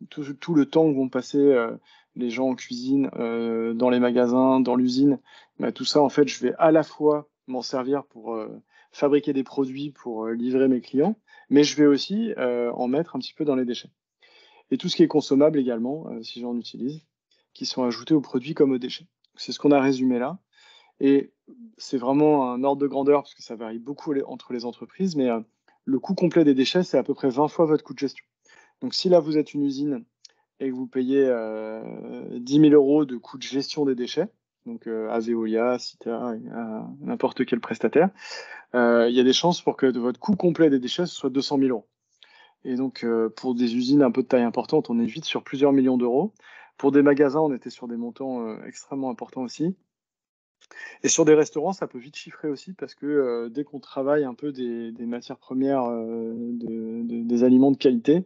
tout le temps que vont passer les gens en cuisine, dans les magasins, dans l'usine. Bah, tout ça, en fait, je vais à la fois m'en servir pour fabriquer des produits pour livrer mes clients, mais je vais aussi en mettre un petit peu dans les déchets. Et tout ce qui est consommable également, si j'en utilise, qui sont ajoutés aux produits comme aux déchets. C'est ce qu'on a résumé là. Et c'est vraiment un ordre de grandeur parce que ça varie beaucoup entre les entreprises, mais le coût complet des déchets, c'est à peu près 20 fois votre coût de gestion. Donc si là, vous êtes une usine et que vous payez 10 000 euros de coût de gestion des déchets, donc à Veolia, Cita, à n'importe quel prestataire, il y a des chances pour que votre coût complet des déchets ce soit 200 000 euros. Et donc, pour des usines un peu de taille importante, on est vite sur plusieurs millions d'euros. Pour des magasins, on était sur des montants extrêmement importants aussi. Et sur des restaurants, ça peut vite chiffrer aussi parce que dès qu'on travaille un peu des matières premières, des aliments de qualité,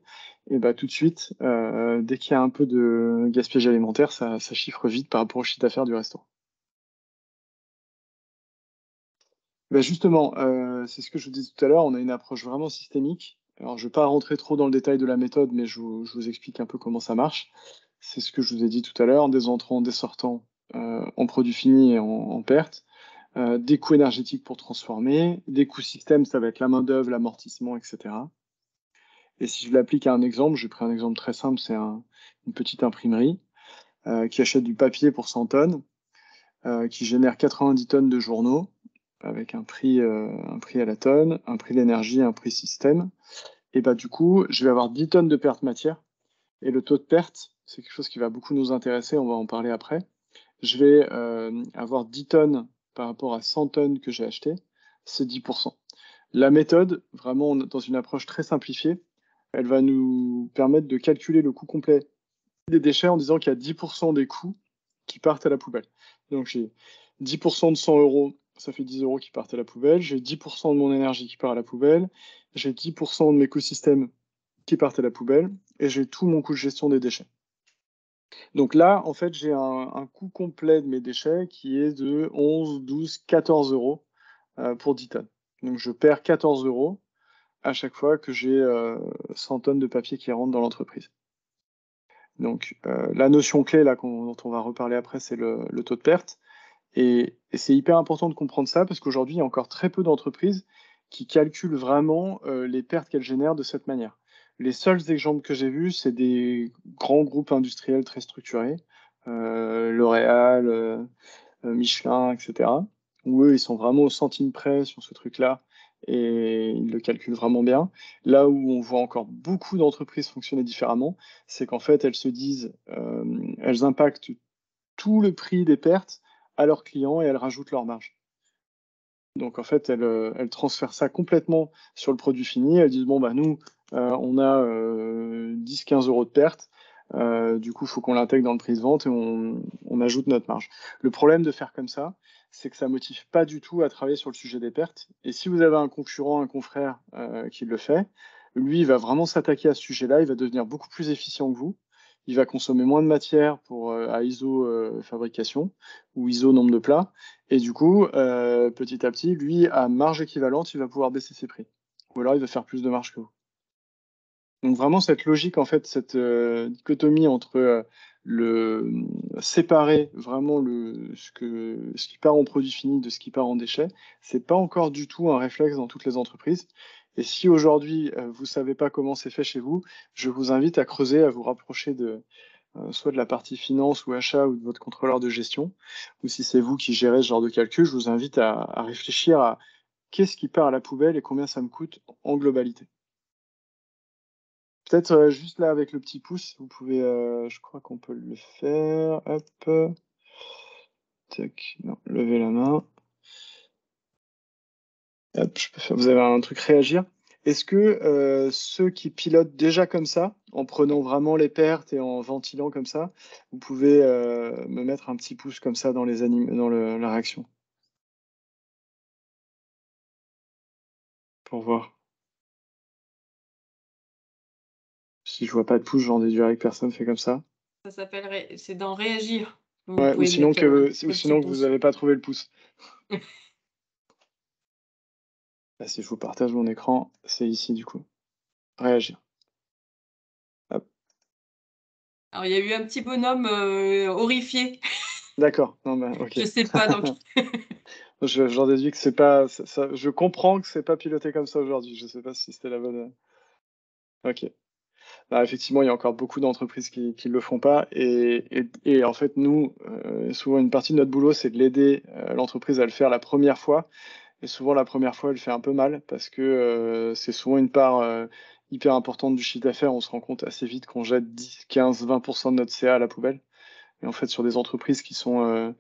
et bah, tout de suite, dès qu'il y a un peu de gaspillage alimentaire, ça chiffre vite par rapport au chiffre d'affaires du restaurant. Bah justement, c'est ce que je vous disais tout à l'heure, on a une approche vraiment systémique. Alors, je ne vais pas rentrer trop dans le détail de la méthode, mais je vous explique un peu comment ça marche. C'est ce que je vous ai dit tout à l'heure, des entrants, des sortants en produits finis et en perte, des coûts énergétiques pour transformer, des coûts système, ça va être la main-d'œuvre, l'amortissement, etc. Et si je l'applique à un exemple, j'ai pris un exemple très simple, c'est une petite imprimerie qui achète du papier pour 100 tonnes, qui génère 90 tonnes de journaux avec un prix à la tonne, un prix d'énergie, un prix système. Et bah, du coup, je vais avoir 10 tonnes de perte matière. Et le taux de perte, c'est quelque chose qui va beaucoup nous intéresser, on va en parler après. Je vais avoir 10 tonnes par rapport à 100 tonnes que j'ai achetées, c'est 10%. La méthode, vraiment dans une approche très simplifiée, elle va nous permettre de calculer le coût complet des déchets en disant qu'il y a 10% des coûts qui partent à la poubelle. Donc j'ai 10% de 100 euros, ça fait 10 euros qui partent à la poubelle. J'ai 10% de mon énergie qui part à la poubelle. J'ai 10% de mes coûts système qui partent à la poubelle. Et j'ai tout mon coût de gestion des déchets. Donc là, en fait, j'ai un coût complet de mes déchets qui est de 11, 12, 14 euros pour 10 tonnes. Donc je perds 14 euros à chaque fois que j'ai 100 tonnes de papier qui rentrent dans l'entreprise. Donc la notion clé là, dont on va reparler après, c'est le taux de perte. Et c'est hyper important de comprendre ça parce qu'aujourd'hui, il y a encore très peu d'entreprises qui calculent vraiment les pertes qu'elles génèrent de cette manière. Les seuls exemples que j'ai vus, c'est des grands groupes industriels très structurés, L'Oréal, Michelin, etc., où eux, ils sont vraiment au centime près sur ce truc-là et ils le calculent vraiment bien. Là où on voit encore beaucoup d'entreprises fonctionner différemment, c'est qu'en fait, elles se disent, elles impactent tout le prix des pertes à leurs clients et elles rajoutent leur marge. Donc en fait, elles transfèrent ça complètement sur le produit fini. Elles disent, bon, bah nous, on a 10-15 euros de perte. Du coup, il faut qu'on l'intègre dans le prix de vente et on ajoute notre marge. Le problème de faire comme ça, c'est que ça ne motive pas du tout à travailler sur le sujet des pertes. Et si vous avez un concurrent, un confrère qui le fait, lui, il va vraiment s'attaquer à ce sujet-là. Il va devenir beaucoup plus efficient que vous. Il va consommer moins de matière à ISO fabrication ou ISO nombre de plats. Et du coup, petit à petit, lui, à marge équivalente, il va pouvoir baisser ses prix. ou alors il va faire plus de marge que vous. Donc vraiment cette logique, en fait, cette dichotomie entre le séparer vraiment ce qui part en produit fini de ce qui part en déchets, c'est pas encore du tout un réflexe dans toutes les entreprises. Et si aujourd'hui vous savez pas comment c'est fait chez vous, je vous invite à creuser, à vous rapprocher de soit de la partie finance ou achat ou de votre contrôleur de gestion, ou si c'est vous qui gérez ce genre de calcul, je vous invite à réfléchir à qu'est-ce qui part à la poubelle et combien ça me coûte en globalité. Peut-être juste là avec le petit pouce, vous pouvez, je crois qu'on peut le faire. Hop. Tac, non, levez la main. Hop, je peux faire. Vous avez un truc réagir. Est-ce que ceux qui pilotent déjà comme ça, en prenant vraiment les pertes et en ventilant comme ça, vous pouvez me mettre un petit pouce comme ça dans la réaction pour voir. Si je vois pas de pouce, j'en déduirais que personne fait comme ça. Ça s'appelle c'est dans réagir. Vous Ouais, ou pouvez sinon mettre que, ou le petit sinon que vous pouce. n'avez pas trouvé le pouce. Là, si je vous partage mon écran, c'est ici du coup. Réagir. Hop. Alors il y a eu un petit bonhomme horrifié. D'accord. Non, bah, ok. Je sais pas donc. J'en déduis que c'est pas. Je comprends que c'est pas piloté comme ça aujourd'hui. Je sais pas si c'était la bonne. Ok. Bah, effectivement, il y a encore beaucoup d'entreprises qui le font pas. Et en fait, nous, souvent, une partie de notre boulot, c'est de l'aider l'entreprise à le faire la première fois. Et souvent, la première fois, elle fait un peu mal parce que c'est souvent une part hyper importante du chiffre d'affaires. On se rend compte assez vite qu'on jette 10, 15, 20% de notre CA à la poubelle. Et en fait, sur des entreprises qui sont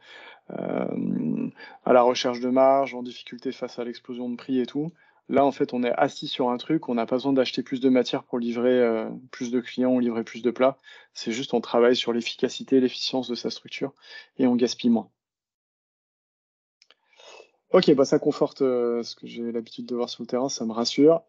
à la recherche de marge, en difficulté face à l'explosion de prix et tout. Là, en fait, on est assis sur un truc, on n'a pas besoin d'acheter plus de matière pour livrer plus de clients ou livrer plus de plats. C'est juste on travaille sur l'efficacité, l'efficience de sa structure et on gaspille moins. Ok, bah ça conforte ce que j'ai l'habitude de voir sur le terrain, ça me rassure.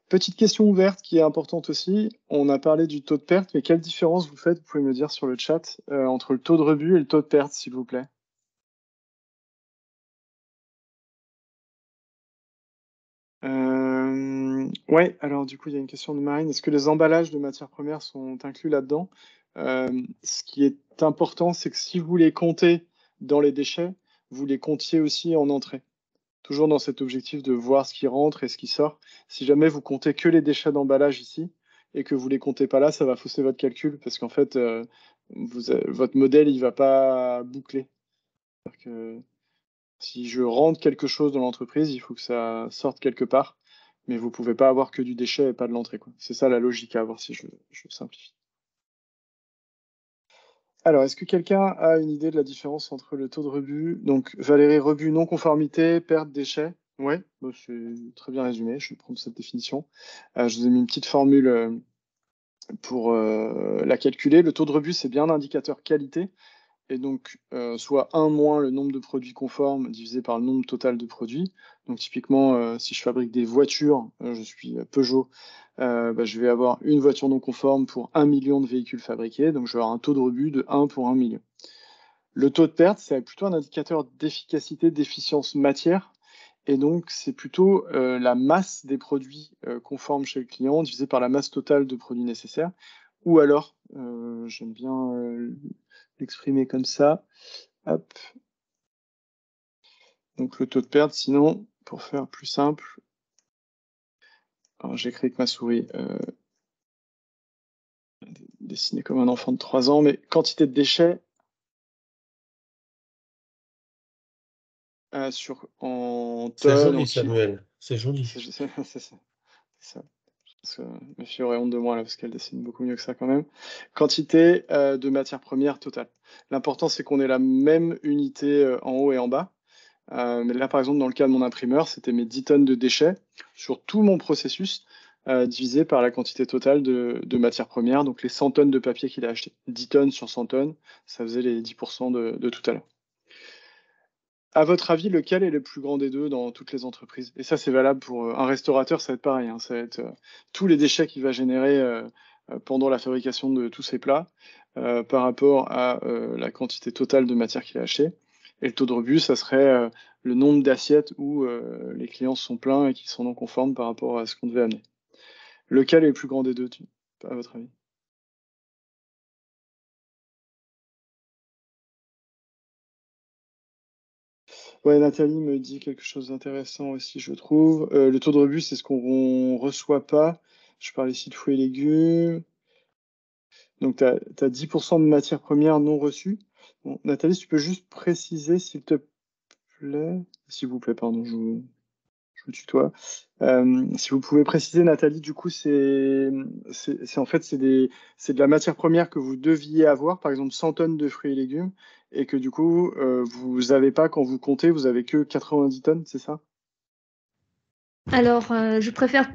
Petite question ouverte qui est importante aussi. On a parlé du taux de perte, mais quelle différence vous faites, vous pouvez me le dire sur le chat, entre le taux de rebut et le taux de perte, s'il vous plaît? Ouais, alors du coup, il y a une question de Marine. Est-ce que les emballages de matières premières sont inclus là-dedans? Ce qui est important, c'est que si vous les comptez dans les déchets, vous les comptiez aussi en entrée. Toujours dans cet objectif de voir ce qui rentre et ce qui sort. Si jamais vous comptez que les déchets d'emballage ici et que vous les comptez pas là, ça va fausser votre calcul parce qu'en fait, votre modèle, il va pas boucler. C'est-à-dire que si je rentre quelque chose dans l'entreprise, il faut que ça sorte quelque part. Mais vous pouvez pas avoir que du déchet et pas de l'entrée, quoi. C'est ça la logique à avoir si je simplifie. Alors, est-ce que quelqu'un a une idée de la différence entre le taux de rebut? Donc, Valérie, rebut, non-conformité, perte, déchet. Ouais, bah, c'est très bien résumé. Je vais prendre cette définition. Je vous ai mis une petite formule pour la calculer. Le taux de rebut, c'est bien un indicateur qualité. Et donc, soit 1 moins le nombre de produits conformes divisé par le nombre total de produits. Donc, typiquement, si je fabrique des voitures, je suis Peugeot, bah, je vais avoir une voiture non conforme pour 1 million de véhicules fabriqués. Donc, je vais avoir un taux de rebut de 1 pour 1 million. Le taux de perte, c'est plutôt un indicateur d'efficacité, d'efficience matière. Et donc, c'est plutôt la masse des produits conformes chez le client divisé par la masse totale de produits nécessaires. Ou alors, j'aime bien l'exprimer comme ça. Hop. Donc le taux de perte, sinon, pour faire plus simple, alors j'écris avec ma souris, dessiné comme un enfant de 3 ans, mais quantité de déchets en C'est tonnes, en joli, kilos. Samuel. C'est joli. C'est ça. Ça. Parce que mes filles auraient honte de moi là, parce qu'elles dessinent beaucoup mieux que ça quand même. Quantité de matière première totale. L'important, c'est qu'on ait la même unité en haut et en bas. Mais là, par exemple, dans le cas de mon imprimeur, c'était mes 10 tonnes de déchets sur tout mon processus, divisé par la quantité totale de matières premières, donc les 100 tonnes de papier qu'il a acheté. 10 tonnes sur 100 tonnes, ça faisait les 10% de tout à l'heure. À votre avis, lequel est le plus grand des deux dans toutes les entreprises? Et ça, c'est valable pour un restaurateur, ça va être pareil, hein, ça va être tous les déchets qu'il va générer pendant la fabrication de tous ses plats par rapport à la quantité totale de matière qu'il a acheté. Et le taux de rebut, ça serait le nombre d'assiettes où les clients sont pleins et qui sont non conformes par rapport à ce qu'on devait amener. Lequel est le plus grand des deux, à votre avis? Ouais, Nathalie me dit quelque chose d'intéressant aussi, je trouve. Le taux de rebut, c'est ce qu'on reçoit pas. Je parle ici de fruits et légumes. Donc, tu as 10% de matières premières non reçues. Bon, Nathalie, tu peux juste préciser, s'il te plaît, s'il vous plaît, pardon, je vous tutoie. Si vous pouvez préciser, Nathalie, du coup, en fait, c'est de la matière première que vous deviez avoir, par exemple 100 tonnes de fruits et légumes, et que du coup, vous n'avez pas, quand vous comptez, vous avez que 90 tonnes, c'est ça? Alors, je préfère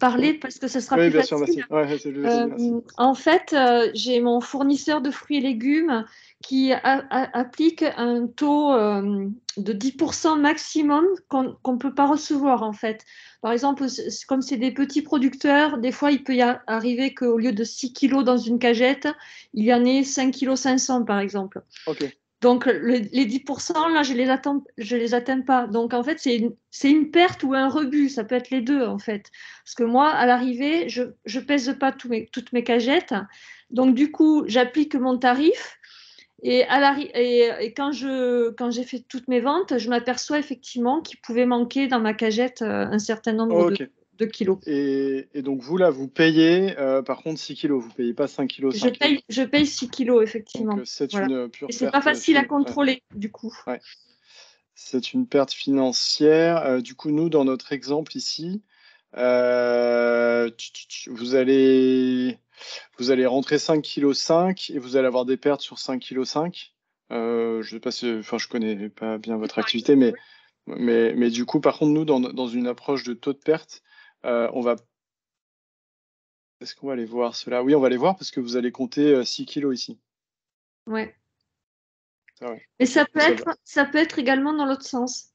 parler parce que ce sera Oui, plus bien sûr, facile. merci. Ouais, c'est plus facile, merci. En fait, j'ai mon fournisseur de fruits et légumes qui applique un taux de 10% maximum qu'on ne peut pas recevoir, en fait. Par exemple, comme c'est des petits producteurs, des fois, il peut arriver qu'au lieu de 6 kilos dans une cagette, il y en ait 5,5 kg, par exemple. Ok. Donc, les 10%, là, je les atteins pas. Donc, en fait, c'est une perte ou un rebut. Ça peut être les deux, en fait. Parce que moi, à l'arrivée, je pèse pas toutes mes cagettes. Donc, du coup, j'applique mon tarif. Et quand j'ai fait toutes mes ventes, je m'aperçois effectivement qu'il pouvait manquer dans ma cagette un certain nombre Ok. de kilos. Et donc, vous, là, vous payez, par contre, 6 kilos. Vous payez pas 5 kilos, 5 kilos. Je paye 6 kilos, Donc, effectivement. c'est Voilà. une pure Et c'est pas perte facile à financière. contrôler, du coup. Ouais. C'est une perte financière. Du coup, nous, dans notre exemple ici, vous allez rentrer 5,5 kg et vous allez avoir des pertes sur 5,5 kg. Je sais pas si, enfin, je connais pas bien votre activité, mais du coup, par contre, nous, dans une approche de taux de perte, on va. Est-ce qu'on va aller voir cela? Oui, on va les voir parce que vous allez compter 6 kilos ici. Ouais. Ah ouais, Et ok. ça peut être également dans l'autre sens.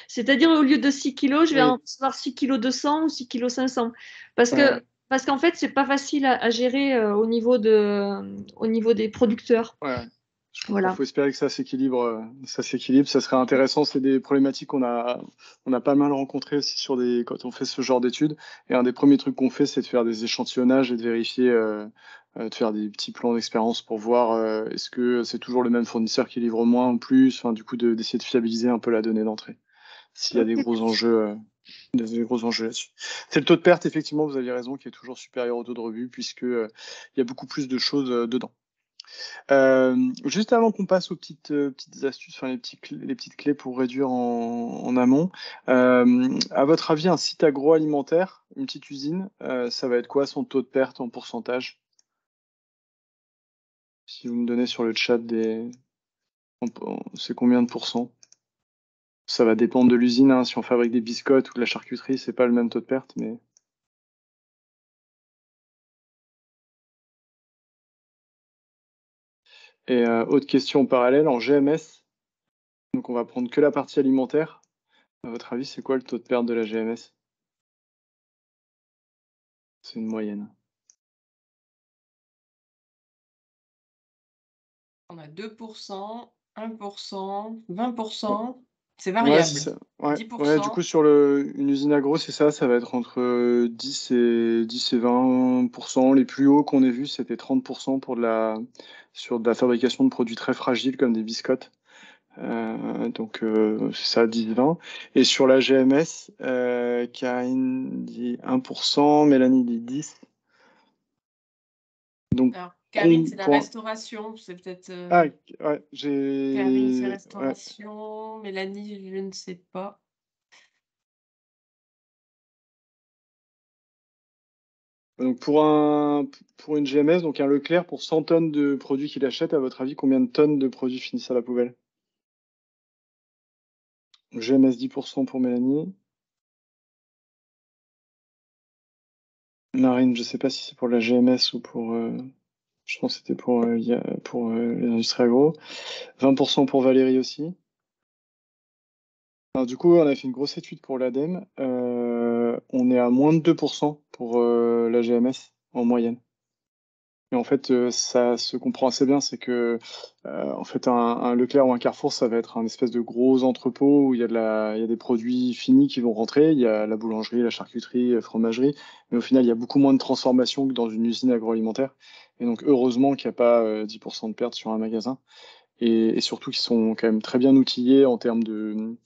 C'est-à-dire, au lieu de 6 kilos, je vais Oui, en recevoir 6 kilos 200 ou 6 kilos 500. Parce ouais, qu'en fait, c'est pas facile à gérer au niveau des producteurs. ouais. Je comprends. Voilà. Faut espérer que ça s'équilibre. Ça s'équilibre. Ça serait intéressant. C'est des problématiques on a pas mal rencontrées aussi quand on fait ce genre d'études. Et un des premiers trucs qu'on fait, c'est de faire des échantillonnages et de vérifier, de faire des petits plans d'expérience pour voir est-ce que c'est toujours le même fournisseur qui livre moins ou plus. Enfin, du coup, d'essayer de fiabiliser un peu la donnée d'entrée. S'il y a Ok, des gros enjeux. Des gros enjeux là-dessus. C'est le taux de perte, effectivement, vous aviez raison, qui est toujours supérieur au taux de rebut, puisque il y a beaucoup plus de choses dedans. Juste avant qu'on passe aux petites astuces, enfin les petites clés pour réduire en amont, à votre avis, un site agroalimentaire, une petite usine, ça va être quoi son taux de perte en pourcentage? Si vous me donnez sur le chat c'est combien de pourcents? Ça va dépendre de l'usine, hein. Si on fabrique des biscottes ou de la charcuterie, c'est pas le même taux de perte, mais. Et autre question en parallèle, en GMS, donc on va prendre que la partie alimentaire. À votre avis, c'est quoi le taux de perte de la GMS? C'est une moyenne. On a 2%, 1%, 20%. C'est Ouais, c'est variable. ça. Ouais. Ouais, du coup, 10%. sur une usine agro, c'est ça, ça va être entre 10 et 20%. Les plus hauts qu'on ait vus, c'était 30% sur de la fabrication de produits très fragiles comme des biscottes. Donc, c'est ça, 10-20. Et sur la GMS, Karine dit 1%, Mélanie dit 10%. Donc, Alors, Karine, c'est la pour. restauration. C'est peut-être. Ah, ouais, Karine, c'est j'ai. Ouais. restauration. Mélanie, je ne sais pas. Donc pour une GMS, donc un Leclerc, pour 100 tonnes de produits qu'il achète, à votre avis, combien de tonnes de produits finissent à la poubelle? Donc, GMS 10% pour Mélanie. Marine, je sais pas si c'est pour la GMS ou pour. Je pense que c'était pour les industries agro. 20% pour Valérie aussi. Alors, du coup, on a fait une grosse étude pour l'ADEME. On est à moins de 2% pour la GMS en moyenne. Et en fait, ça se comprend assez bien, c'est que en fait, un Leclerc ou un Carrefour, ça va être un espèce de gros entrepôt où il y a des produits finis qui vont rentrer. Il y a la boulangerie, la charcuterie, la fromagerie, mais au final, il y a beaucoup moins de transformation que dans une usine agroalimentaire. Et donc, heureusement qu'il n'y a pas 10% de pertes sur un magasin. Et surtout qu'ils sont quand même très bien outillés en termes de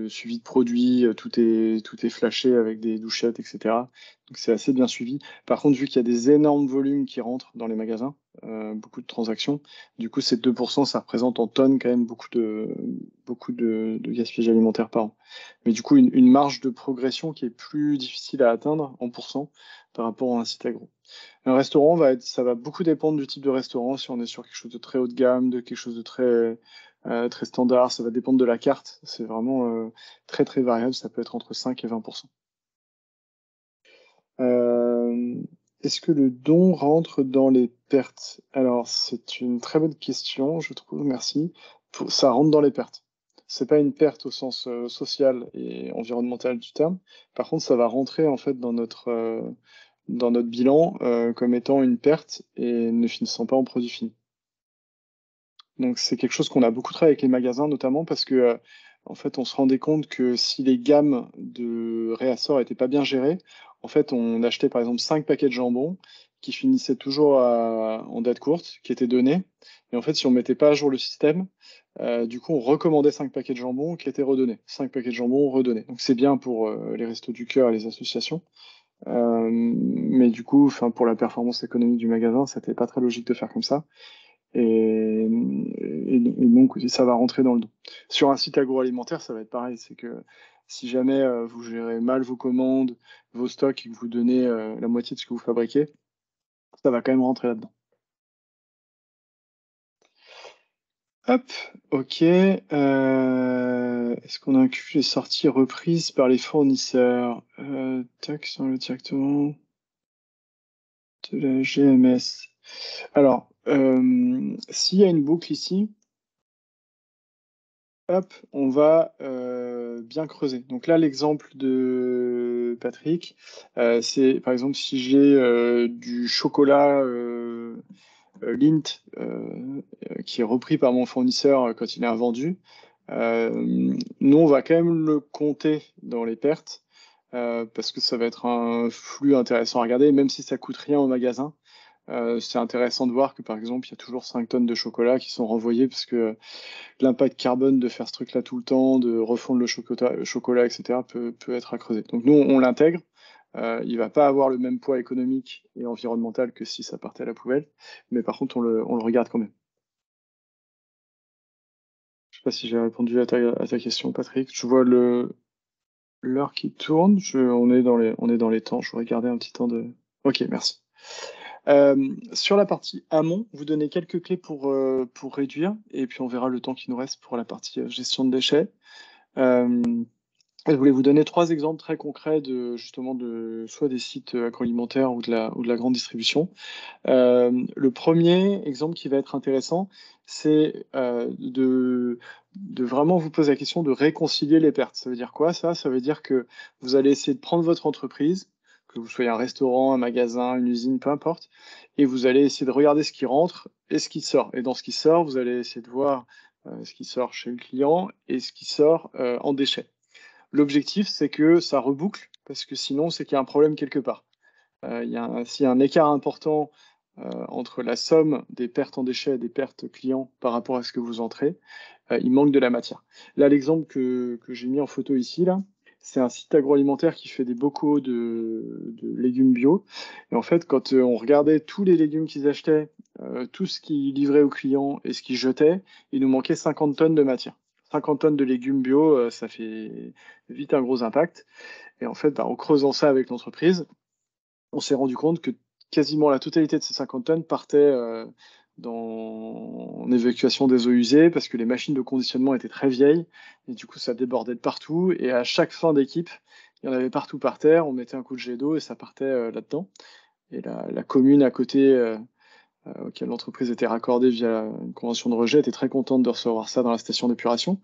suivi de produits, tout est flashé avec des douchettes, etc. Donc c'est assez bien suivi. Par contre, vu qu'il y a des énormes volumes qui rentrent dans les magasins, beaucoup de transactions, du coup ces 2%, ça représente en tonnes quand même beaucoup de gaspillage alimentaire par an. Mais du coup, une marge de progression qui est plus difficile à atteindre en pourcent par rapport à un site agro. Un restaurant ça va beaucoup dépendre du type de restaurant. Si on est sur quelque chose de très haut de gamme, de quelque chose de très standard, ça va dépendre de la carte. C'est vraiment très très variable. Ça peut être entre 5 et 20%. Euh, Est-ce que le don rentre dans les pertes? Alors, c'est une très bonne question, je trouve. Merci. Ça rentre dans les pertes. C'est pas une perte au sens social et environnemental du terme. Par contre, ça va rentrer en fait dans notre bilan comme étant une perte et ne finissant pas en produit fini. Donc c'est quelque chose qu'on a beaucoup travaillé avec les magasins, notamment parce que en fait on se rendait compte que si les gammes de réassort n'étaient pas bien gérées, en fait on achetait par exemple 5 paquets de jambon qui finissaient toujours en date courte, qui étaient donnés. Et en fait si on mettait pas à jour le système, du coup on recommandait 5 paquets de jambon qui étaient redonnés. 5 paquets de jambon redonnés. Donc c'est bien pour les Restos du Cœur et les associations. Mais du coup, enfin, pour la performance économique du magasin, c'était pas très logique de faire comme ça. Et donc, ça va rentrer dans le dos. Sur un site agroalimentaire, ça va être pareil. C'est que si jamais vous gérez mal vos commandes, vos stocks et que vous donnez la moitié de ce que vous fabriquez, ça va quand même rentrer là-dedans. Hop, ok. Est-ce qu'on inclut les sorties reprises par les fournisseurs? Tac, sur le directement de la GMS. Alors, s'il y a une boucle ici, hop, on va bien creuser. Donc là, l'exemple de Patrick, c'est par exemple si j'ai du chocolat Lindt qui est repris par mon fournisseur quand il est invendu, nous, on va quand même le compter dans les pertes parce que ça va être un flux intéressant à regarder, même si ça coûte rien au magasin. C'est intéressant de voir que par exemple, il y a toujours 5 tonnes de chocolat qui sont renvoyées parce que l'impact carbone de faire ce truc-là tout le temps, de refondre le chocolat, etc., peut être à creuser. Donc nous, on l'intègre. Il ne va pas avoir le même poids économique et environnemental que si ça partait à la poubelle, mais par contre, on le regarde quand même. Je ne sais pas si j'ai répondu à ta question, Patrick. Je vois l'heure qui tourne. On est dans les temps. Je voudrais garder un petit temps de... Ok, merci. Sur la partie amont, vous donnez quelques clés pour réduire, et puis on verra le temps qui nous reste pour la partie gestion de déchets. Je voulais vous donner 3 exemples très concrets justement soit des sites agroalimentaires ou de la grande distribution. Le premier exemple qui va être intéressant, c'est de vraiment vous poser la question de réconcilier les pertes. Ça veut dire quoi, ça? Ça veut dire que vous allez essayer de prendre votre entreprise, que vous soyez un restaurant, un magasin, une usine, peu importe, et vous allez essayer de regarder ce qui rentre et ce qui sort. Et dans ce qui sort, vous allez essayer de voir ce qui sort chez le client et ce qui sort en déchets. L'objectif, c'est que ça reboucle, parce que sinon, c'est qu'il y a un problème quelque part. S'il y a un écart important entre la somme des pertes en déchets et des pertes clients par rapport à ce que vous entrez, il manque de la matière. Là, l'exemple que j'ai mis en photo ici, là, c'est un site agroalimentaire qui fait des bocaux de légumes bio. Et en fait, quand on regardait tous les légumes qu'ils achetaient, tout ce qu'ils livraient aux clients et ce qu'ils jetaient, il nous manquait 50 tonnes de matière. 50 tonnes de légumes bio, ça fait vite un gros impact. Et en fait, en creusant ça avec l'entreprise, on s'est rendu compte que quasiment la totalité de ces 50 tonnes partait en évacuation des eaux usées parce que les machines de conditionnement étaient très vieilles et du coup ça débordait de partout et à chaque fin d'équipe, il y en avait partout par terre, on mettait un coup de jet d'eau et ça partait là-dedans. Et la commune à côté auquel l'entreprise était raccordée via une convention de rejet était très contente de recevoir ça dans la station d'épuration.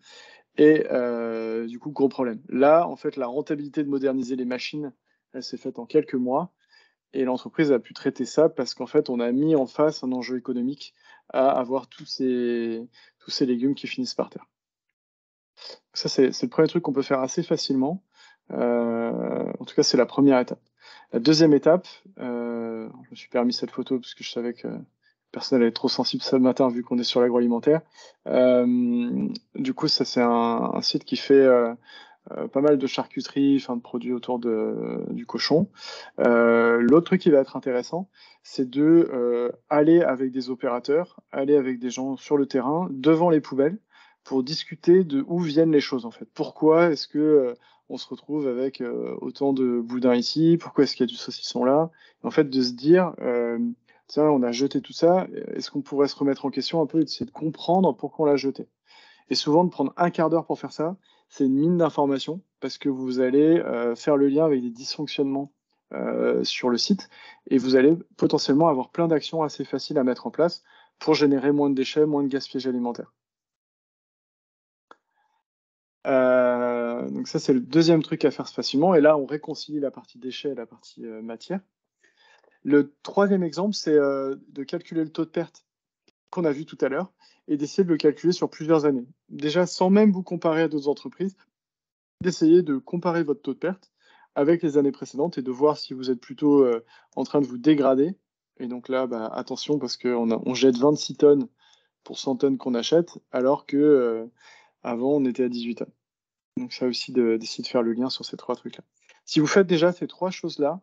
Et du coup, gros problème. Là, en fait, la rentabilité de moderniser les machines, elle s'est faite en quelques mois. Et l'entreprise a pu traiter ça parce qu'en fait, on a mis en face un enjeu économique à avoir tous ces légumes qui finissent par terre. Ça, c'est le premier truc qu'on peut faire assez facilement. En tout cas, c'est la première étape. La deuxième étape, je me suis permis cette photo parce que je savais que personne n'allait être trop sensible ce matin vu qu'on est sur l'agroalimentaire. Du coup, ça, c'est un site qui fait pas mal de charcuterie, de produits autour du cochon. L'autre truc qui va être intéressant, c'est de aller avec des opérateurs, aller avec des gens sur le terrain, devant les poubelles, pour discuter de où viennent les choses en fait. Pourquoi est-ce que on se retrouve avec autant de boudin ici? Pourquoi est-ce qu'il y a du saucisson là? En fait, de se dire, tiens, on a jeté tout ça, est-ce qu'on pourrait se remettre en question un peu et essayer de comprendre pourquoi on l'a jeté? Et souvent, de prendre un quart d'heure pour faire ça, c'est une mine d'informations parce que vous allez faire le lien avec des dysfonctionnements sur le site et vous allez potentiellement avoir plein d'actions assez faciles à mettre en place pour générer moins de déchets, moins de gaspillage alimentaire. Donc ça, c'est le deuxième truc à faire facilement. Et là, on réconcilie la partie déchets et la partie matière. Le troisième exemple, c'est de calculer le taux de perte qu'on a vu tout à l'heure et d'essayer de le calculer sur plusieurs années. Déjà, sans même vous comparer à d'autres entreprises, d'essayer de comparer votre taux de perte avec les années précédentes et de voir si vous êtes plutôt en train de vous dégrader. Et donc là, attention, parce qu'on jette 26 tonnes pour 100 tonnes qu'on achète, alors que avant, on était à 18 tonnes. Donc ça aussi, d'essayer de faire le lien sur ces trois trucs-là. Si vous faites déjà ces trois choses-là,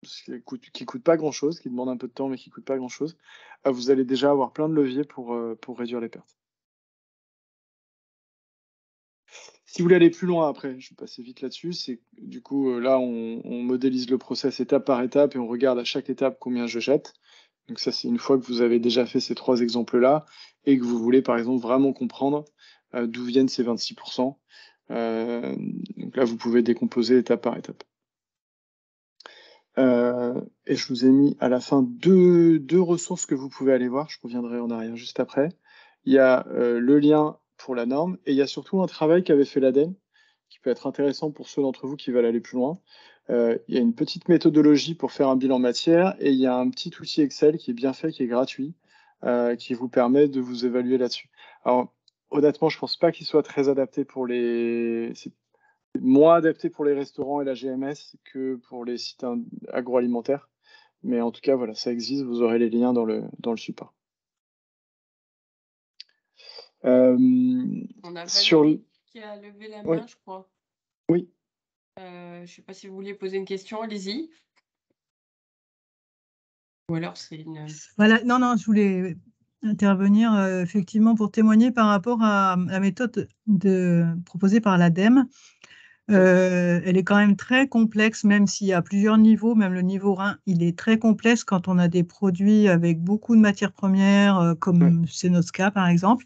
qui ne coûtent pas grand-chose, qui demandent un peu de temps, mais qui ne coûtent pas grand-chose, vous allez déjà avoir plein de leviers pour réduire les pertes. Si vous voulez aller plus loin après, je vais passer vite là-dessus, c'est du coup, là, on modélise le process étape par étape et on regarde à chaque étape combien je jette. Donc ça, c'est une fois que vous avez déjà fait ces trois exemples-là et que vous voulez, par exemple, vraiment comprendre d'où viennent ces 26%. Donc là, vous pouvez décomposer étape par étape. Et je vous ai mis à la fin deux ressources que vous pouvez aller voir. Je reviendrai en arrière juste après. Il y a le lien pour la norme et il y a surtout un travail qu'avait fait l'ADEME qui peut être intéressant pour ceux d'entre vous qui veulent aller plus loin. Il y a une petite méthodologie pour faire un bilan matière et il y a un petit outil Excel qui est bien fait, qui est gratuit, qui vous permet de vous évaluer là-dessus. Alors, honnêtement, je ne pense pas qu'il soit très adapté pour les... C'est moins adapté pour les restaurants et la GMS que pour les sites agroalimentaires. Mais en tout cas, voilà, ça existe, vous aurez les liens dans le support. On a Valérie qui a levé la main, oui. je crois. Oui. Je ne sais pas si vous vouliez poser une question, allez-y. Ou alors c'est une... Voilà, non, je voulais intervenir effectivement pour témoigner par rapport à la méthode proposée par l'ADEME. Elle est quand même très complexe, même s'il y a plusieurs niveaux, même le niveau 1, il est très complexe quand on a des produits avec beaucoup de matières premières, comme c'est notre cas par exemple.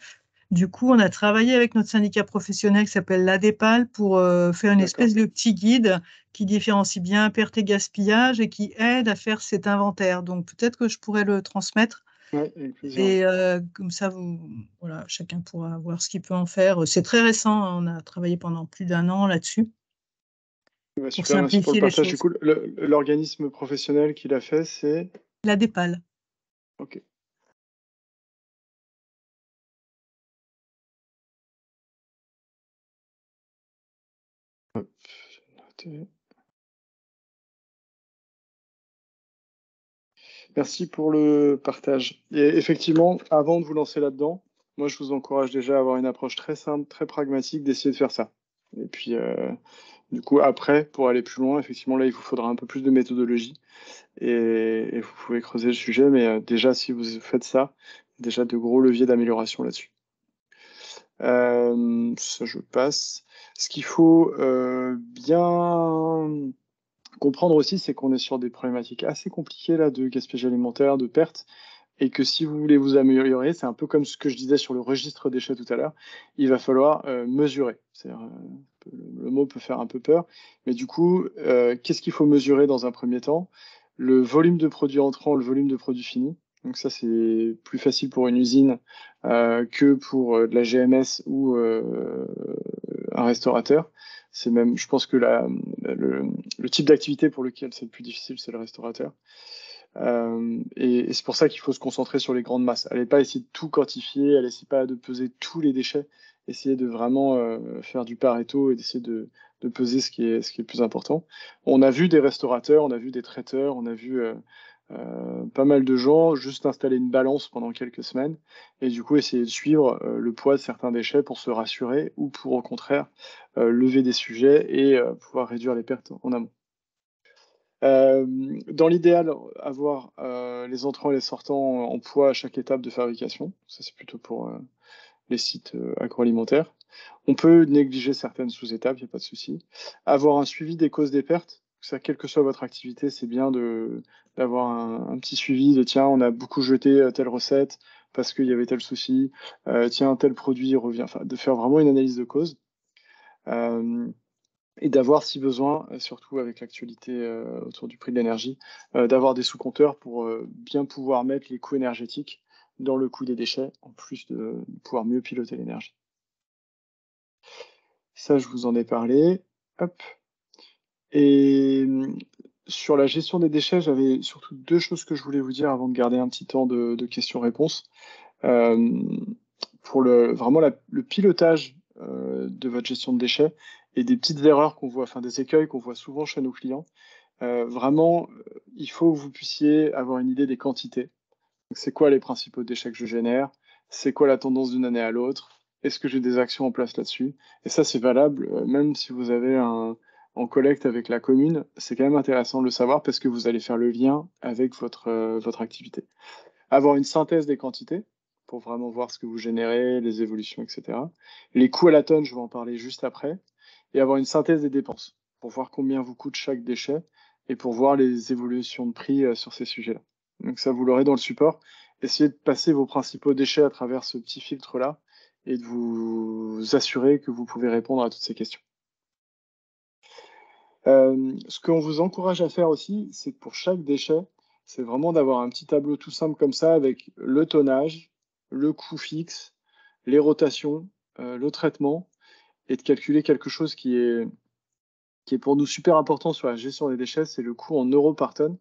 Du coup, on a travaillé avec notre syndicat professionnel qui s'appelle l'ADEPAL pour faire une espèce de petit guide qui différencie bien perte et gaspillage et qui aide à faire cet inventaire. Donc, peut-être que je pourrais le transmettre. Ouais, avec plaisir. Et comme ça, voilà, chacun pourra voir ce qu'il peut en faire. C'est très récent, hein, on a travaillé pendant plus d'1 an là-dessus. Bah, Pour super, merci pour le simplifier les partage. choses. Du coup, l'organisme professionnel qui l'a fait, c'est L'ADEPAL. Ok. Hop, noté. Merci pour le partage. Et effectivement, avant de vous lancer là-dedans, moi, je vous encourage déjà à avoir une approche très simple, très pragmatique, d'essayer de faire ça. Et puis, du coup, après, pour aller plus loin, effectivement, là, il vous faudra un peu plus de méthodologie. Et vous pouvez creuser le sujet, mais déjà, si vous faites ça, déjà de gros leviers d'amélioration là-dessus. Ça, je passe. Ce qu'il faut bien comprendre aussi, c'est qu'on est sur des problématiques assez compliquées là, de gaspillage alimentaire, de perte, et que si vous voulez vous améliorer, c'est un peu comme ce que je disais sur le registre déchets tout à l'heure, il va falloir mesurer. Le mot peut faire un peu peur, mais du coup, qu'est-ce qu'il faut mesurer dans un premier temps? Le volume de produits entrants, le volume de produits finis. Donc ça, c'est plus facile pour une usine que pour de la GMS ou un restaurateur. C'est même, je pense que le type d'activité pour lequel c'est le plus difficile, c'est le restaurateur. Et c'est pour ça qu'il faut se concentrer sur les grandes masses. Allez pas essayer de tout quantifier, allez pas de peser tous les déchets, essayez de vraiment faire du Pareto et d'essayer de peser ce qui est le plus important. On a vu des restaurateurs, on a vu des traiteurs, on a vu pas mal de gens juste installer une balance pendant quelques semaines et du coup essayer de suivre le poids de certains déchets pour se rassurer ou pour au contraire lever des sujets et pouvoir réduire les pertes en amont. Dans l'idéal, avoir les entrants et les sortants en poids à chaque étape de fabrication. Ça, c'est plutôt pour les sites agroalimentaires. On peut négliger certaines sous-étapes, il n'y a pas de souci. Avoir un suivi des causes des pertes. Ça, quelle que soit votre activité, c'est bien d'avoir un petit suivi de tiens, on a beaucoup jeté telle recette parce qu'il y avait tel souci. Tiens, tel produit revient. Enfin, de faire vraiment une analyse de cause. Et d'avoir, si besoin, surtout avec l'actualité autour du prix de l'énergie, d'avoir des sous-compteurs pour bien pouvoir mettre les coûts énergétiques dans le coût des déchets, en plus de pouvoir mieux piloter l'énergie. Ça, je vous en ai parlé. Hop. Et sur la gestion des déchets, j'avais surtout deux choses que je voulais vous dire avant de garder un petit temps de questions-réponses. Pour vraiment le pilotage de votre gestion de déchets et des petites erreurs qu'on voit, enfin des écueils qu'on voit souvent chez nos clients. Vraiment, il faut que vous puissiez avoir une idée des quantités. C'est quoi les principaux déchets que je génère? C'est quoi la tendance d'une année à l'autre? Est-ce que j'ai des actions en place là-dessus? Et ça, c'est valable, même si vous avez en collecte avec la commune, c'est quand même intéressant de le savoir parce que vous allez faire le lien avec votre activité. Avoir une synthèse des quantités pour vraiment voir ce que vous générez, les évolutions, etc. Les coûts à la tonne, je vais en parler juste après. Et avoir une synthèse des dépenses pour voir combien vous coûte chaque déchet et pour voir les évolutions de prix sur ces sujets-là. Donc ça, vous l'aurez dans le support. Essayez de passer vos principaux déchets à travers ce petit filtre-là et de vous assurer que vous pouvez répondre à toutes ces questions. Ce qu'on vous encourage à faire aussi, c'est que pour chaque déchet, c'est vraiment d'avoir un petit tableau tout simple comme ça avec le tonnage, le coût fixe, les rotations, le traitement, et de calculer quelque chose qui est pour nous super important sur la gestion des déchets, c'est le coût en euros par tonne.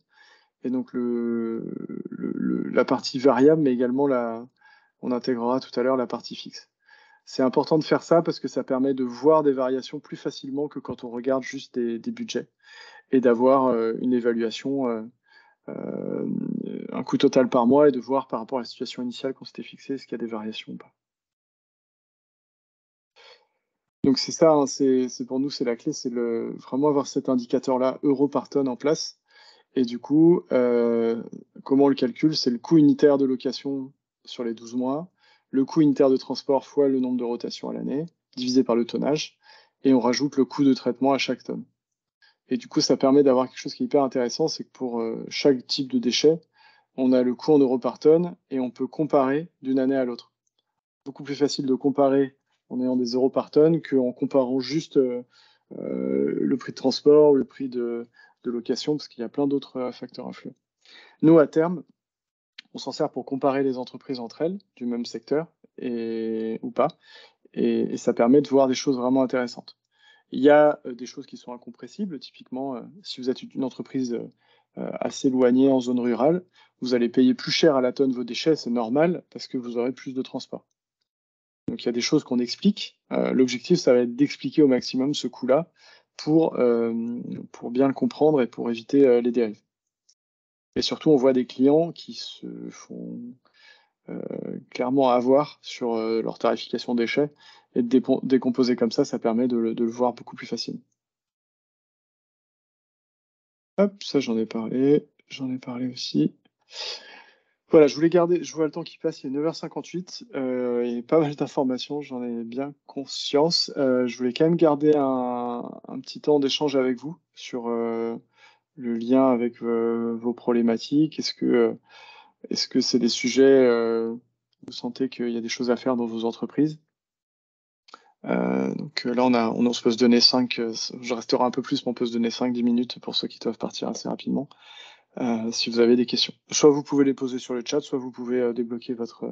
Et donc la partie variable, mais également on intégrera tout à l'heure la partie fixe. C'est important de faire ça parce que ça permet de voir des variations plus facilement que quand on regarde juste des budgets et d'avoir une évaluation, un coût total par mois et de voir par rapport à la situation initiale qu'on s'était fixé, est-ce qu'il y a des variations ou pas. Donc c'est ça, hein, c'est pour nous, c'est la clé, c'est vraiment avoir cet indicateur-là, euros par tonne en place. Et du coup, comment on le calcule? C'est le coût unitaire de location sur les 12 mois, le coût unitaire de transport fois le nombre de rotations à l'année, divisé par le tonnage, et on rajoute le coût de traitement à chaque tonne. Et du coup, ça permet d'avoir quelque chose qui est hyper intéressant, c'est que pour chaque type de déchet, on a le coût en euros par tonne et on peut comparer d'une année à l'autre. Beaucoup plus facile de comparer en ayant des euros par tonne qu'en comparant juste le prix de transport ou le prix de location, parce qu'il y a plein d'autres facteurs influents. Nous, à terme, on s'en sert pour comparer les entreprises entre elles, du même secteur, ou pas, et ça permet de voir des choses vraiment intéressantes. Il y a des choses qui sont incompressibles, typiquement, si vous êtes une entreprise assez éloignée en zone rurale, vous allez payer plus cher à la tonne vos déchets, c'est normal, parce que vous aurez plus de transport. Donc il y a des choses qu'on explique. L'objectif, ça va être d'expliquer au maximum ce coût-là pour bien le comprendre et pour éviter les dérives. Et surtout, on voit des clients qui se font clairement avoir sur leur tarification déchets et de décomposer comme ça permet de le voir beaucoup plus facilement. Hop, ça j'en ai parlé aussi. Voilà, je voulais garder, je vois le temps qui passe, il est 9h58, il y a pas mal d'informations, j'en ai bien conscience. Je voulais quand même garder un petit temps d'échange avec vous sur le lien avec vos problématiques. Est-ce que c'est des sujets, vous sentez qu'il y a des choses à faire dans vos entreprises? Donc là, on se peut se donner 5, je resterai un peu plus, mais on peut se donner 5-10 minutes pour ceux qui doivent partir assez rapidement. Si vous avez des questions. Soit vous pouvez les poser sur le chat, soit vous pouvez débloquer votre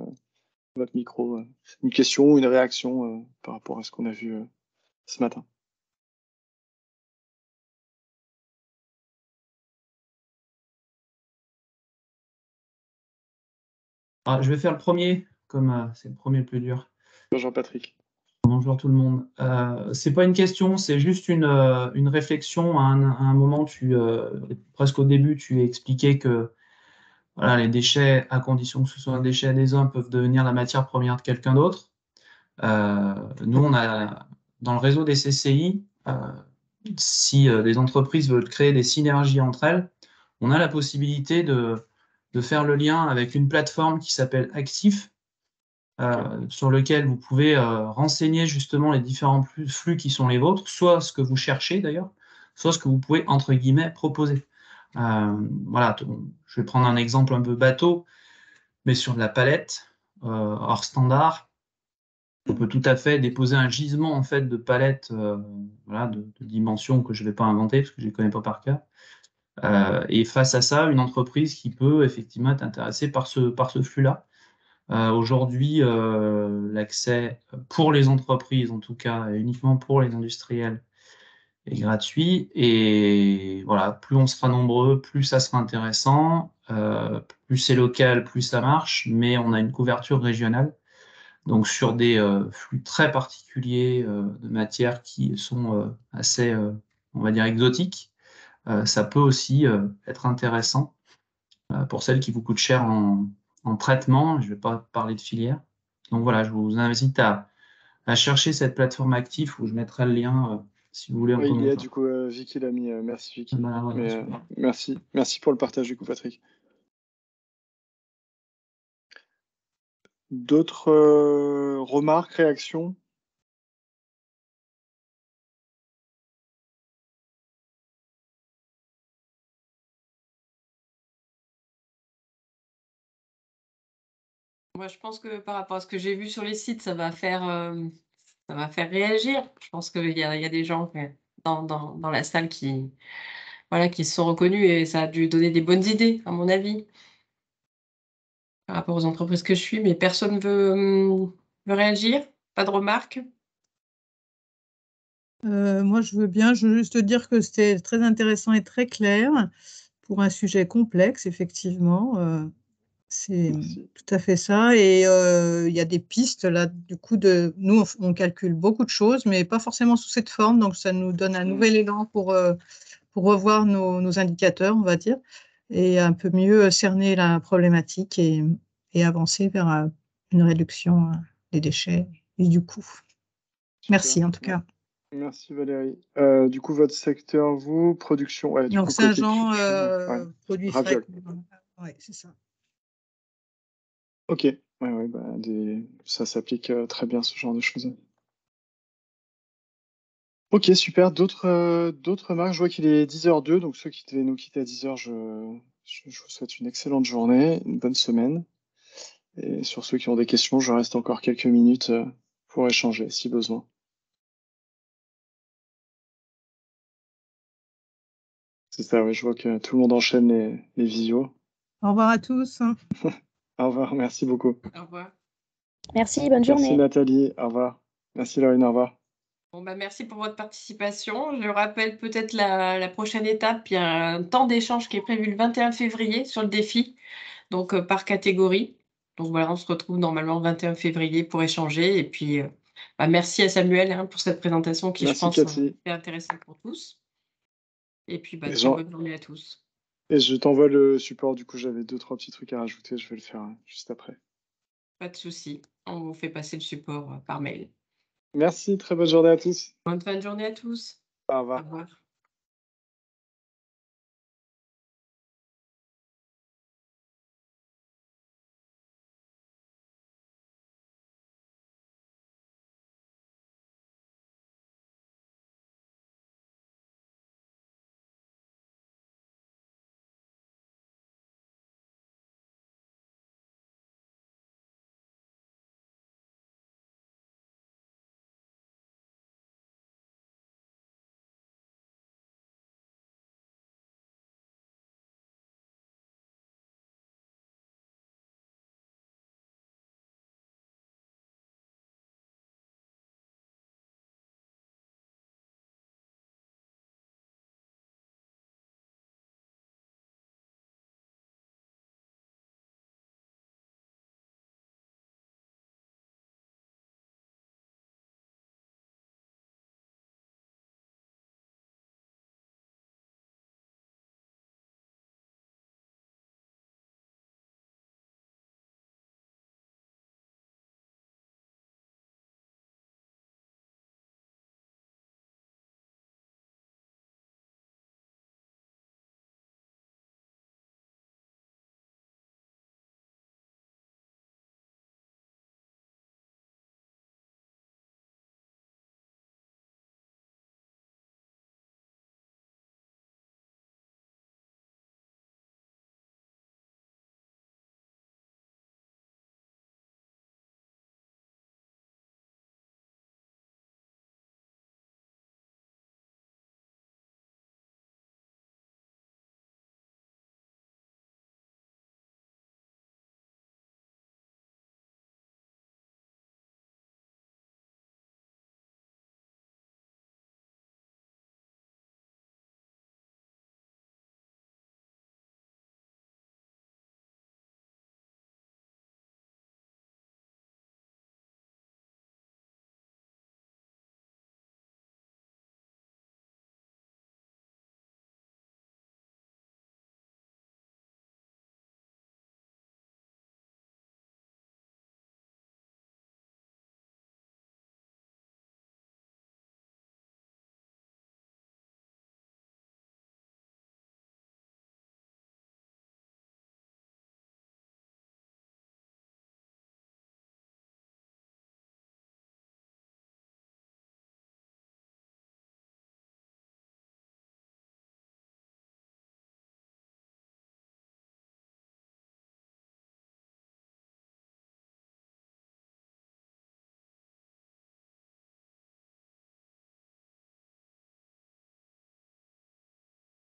micro. Une question ou une réaction par rapport à ce qu'on a vu ce matin. Je vais faire le premier, comme c'est le premier le plus dur. Jean-Patrick. Bonjour tout le monde. C'est pas une question, c'est juste une réflexion. À un moment, presque au début, tu expliquais que voilà, les déchets, à condition que ce soit un déchet des hommes, peuvent devenir la matière première de quelqu'un d'autre. Nous, on a dans le réseau des CCI, si des entreprises veulent créer des synergies entre elles, on a la possibilité de faire le lien avec une plateforme qui s'appelle Actif, sur lequel vous pouvez renseigner justement les différents flux qui sont les vôtres, soit ce que vous cherchez d'ailleurs, soit ce que vous pouvez, entre guillemets, proposer. Voilà, je vais prendre un exemple un peu bateau, mais sur de la palette, hors standard, on peut tout à fait déposer un gisement en fait de palettes voilà, de dimensions que je ne vais pas inventer parce que je ne les connais pas par cœur. Et face à ça, une entreprise qui peut effectivement être intéressée par ce flux-là. Aujourd'hui, l'accès pour les entreprises, en tout cas, et uniquement pour les industriels, est gratuit. Et voilà, plus on sera nombreux, plus ça sera intéressant. Plus c'est local, plus ça marche. Mais on a une couverture régionale. Donc sur des flux très particuliers de matières qui sont assez, on va dire, exotiques, ça peut aussi être intéressant pour celles qui vous coûtent cher en traitement. Je ne vais pas parler de filière. Donc voilà, je vous invite à chercher cette plateforme Actif où je mettrai le lien si vous voulez en Oui, il y a commentaire. du coup, Vicky l'a mis. Merci, Vicky. Bah, voilà, Mais, super. merci pour le partage, du coup, Patrick. D'autres remarques, réactions? Moi, je pense que par rapport à ce que j'ai vu sur les sites, ça va faire réagir. Je pense qu'il y a des gens dans la salle qui, voilà, qui se sont reconnus et ça a dû donner des bonnes idées, à mon avis, par rapport aux entreprises que je suis. Mais personne veut réagir? Pas de remarques? Moi, je veux bien. Je veux juste te dire que c'était très intéressant et très clair pour un sujet complexe, effectivement. C'est Merci. tout à fait ça. Et il y a des pistes là, du coup, nous, on calcule beaucoup de choses, mais pas forcément sous cette forme. Donc, ça nous donne un nouvel élan pour revoir nos indicateurs, on va dire, et un peu mieux cerner la problématique et avancer vers une réduction des déchets et du coût. Merci, Super. en tout cas. Merci, Valérie. Du coup, votre secteur, vous, production, ouais, du Donc, coup, côté Saint-Jean, culture, produit frais. ravioles. Ouais, c'est ça. Ok, ouais, bah, ça s'applique très bien, ce genre de choses. Ok, super. D'autres remarques? Je vois qu'il est 10h02, donc ceux qui devaient nous quitter à 10h, je vous souhaite une excellente journée, une bonne semaine. Et sur ceux qui ont des questions, je reste encore quelques minutes pour échanger si besoin. C'est ça, oui, je vois que tout le monde enchaîne les visios. Au revoir à tous. Au revoir, merci beaucoup. Au revoir. Merci, bonne Merci journée. Nathalie, au revoir. Merci Laurine, au revoir. Bon, bah, merci pour votre participation. Je rappelle peut-être la prochaine étape. Il y a un temps d'échange qui est prévu le 21 février sur le défi, donc par catégorie. Donc voilà, on se retrouve normalement le 21 février pour échanger. Et puis, bah, merci à Samuel pour cette présentation qui, je Merci pense, Cathy. est intéressante pour tous. Et puis, bah, Et, très bonne journée à tous. et je t'envoie le support, du coup j'avais 2-3 petits trucs à rajouter, je vais le faire juste après. Pas de souci. On vous fait passer le support par mail. Merci, très bonne journée à tous. Bonne fin de journée à tous. Au Au revoir. revoir.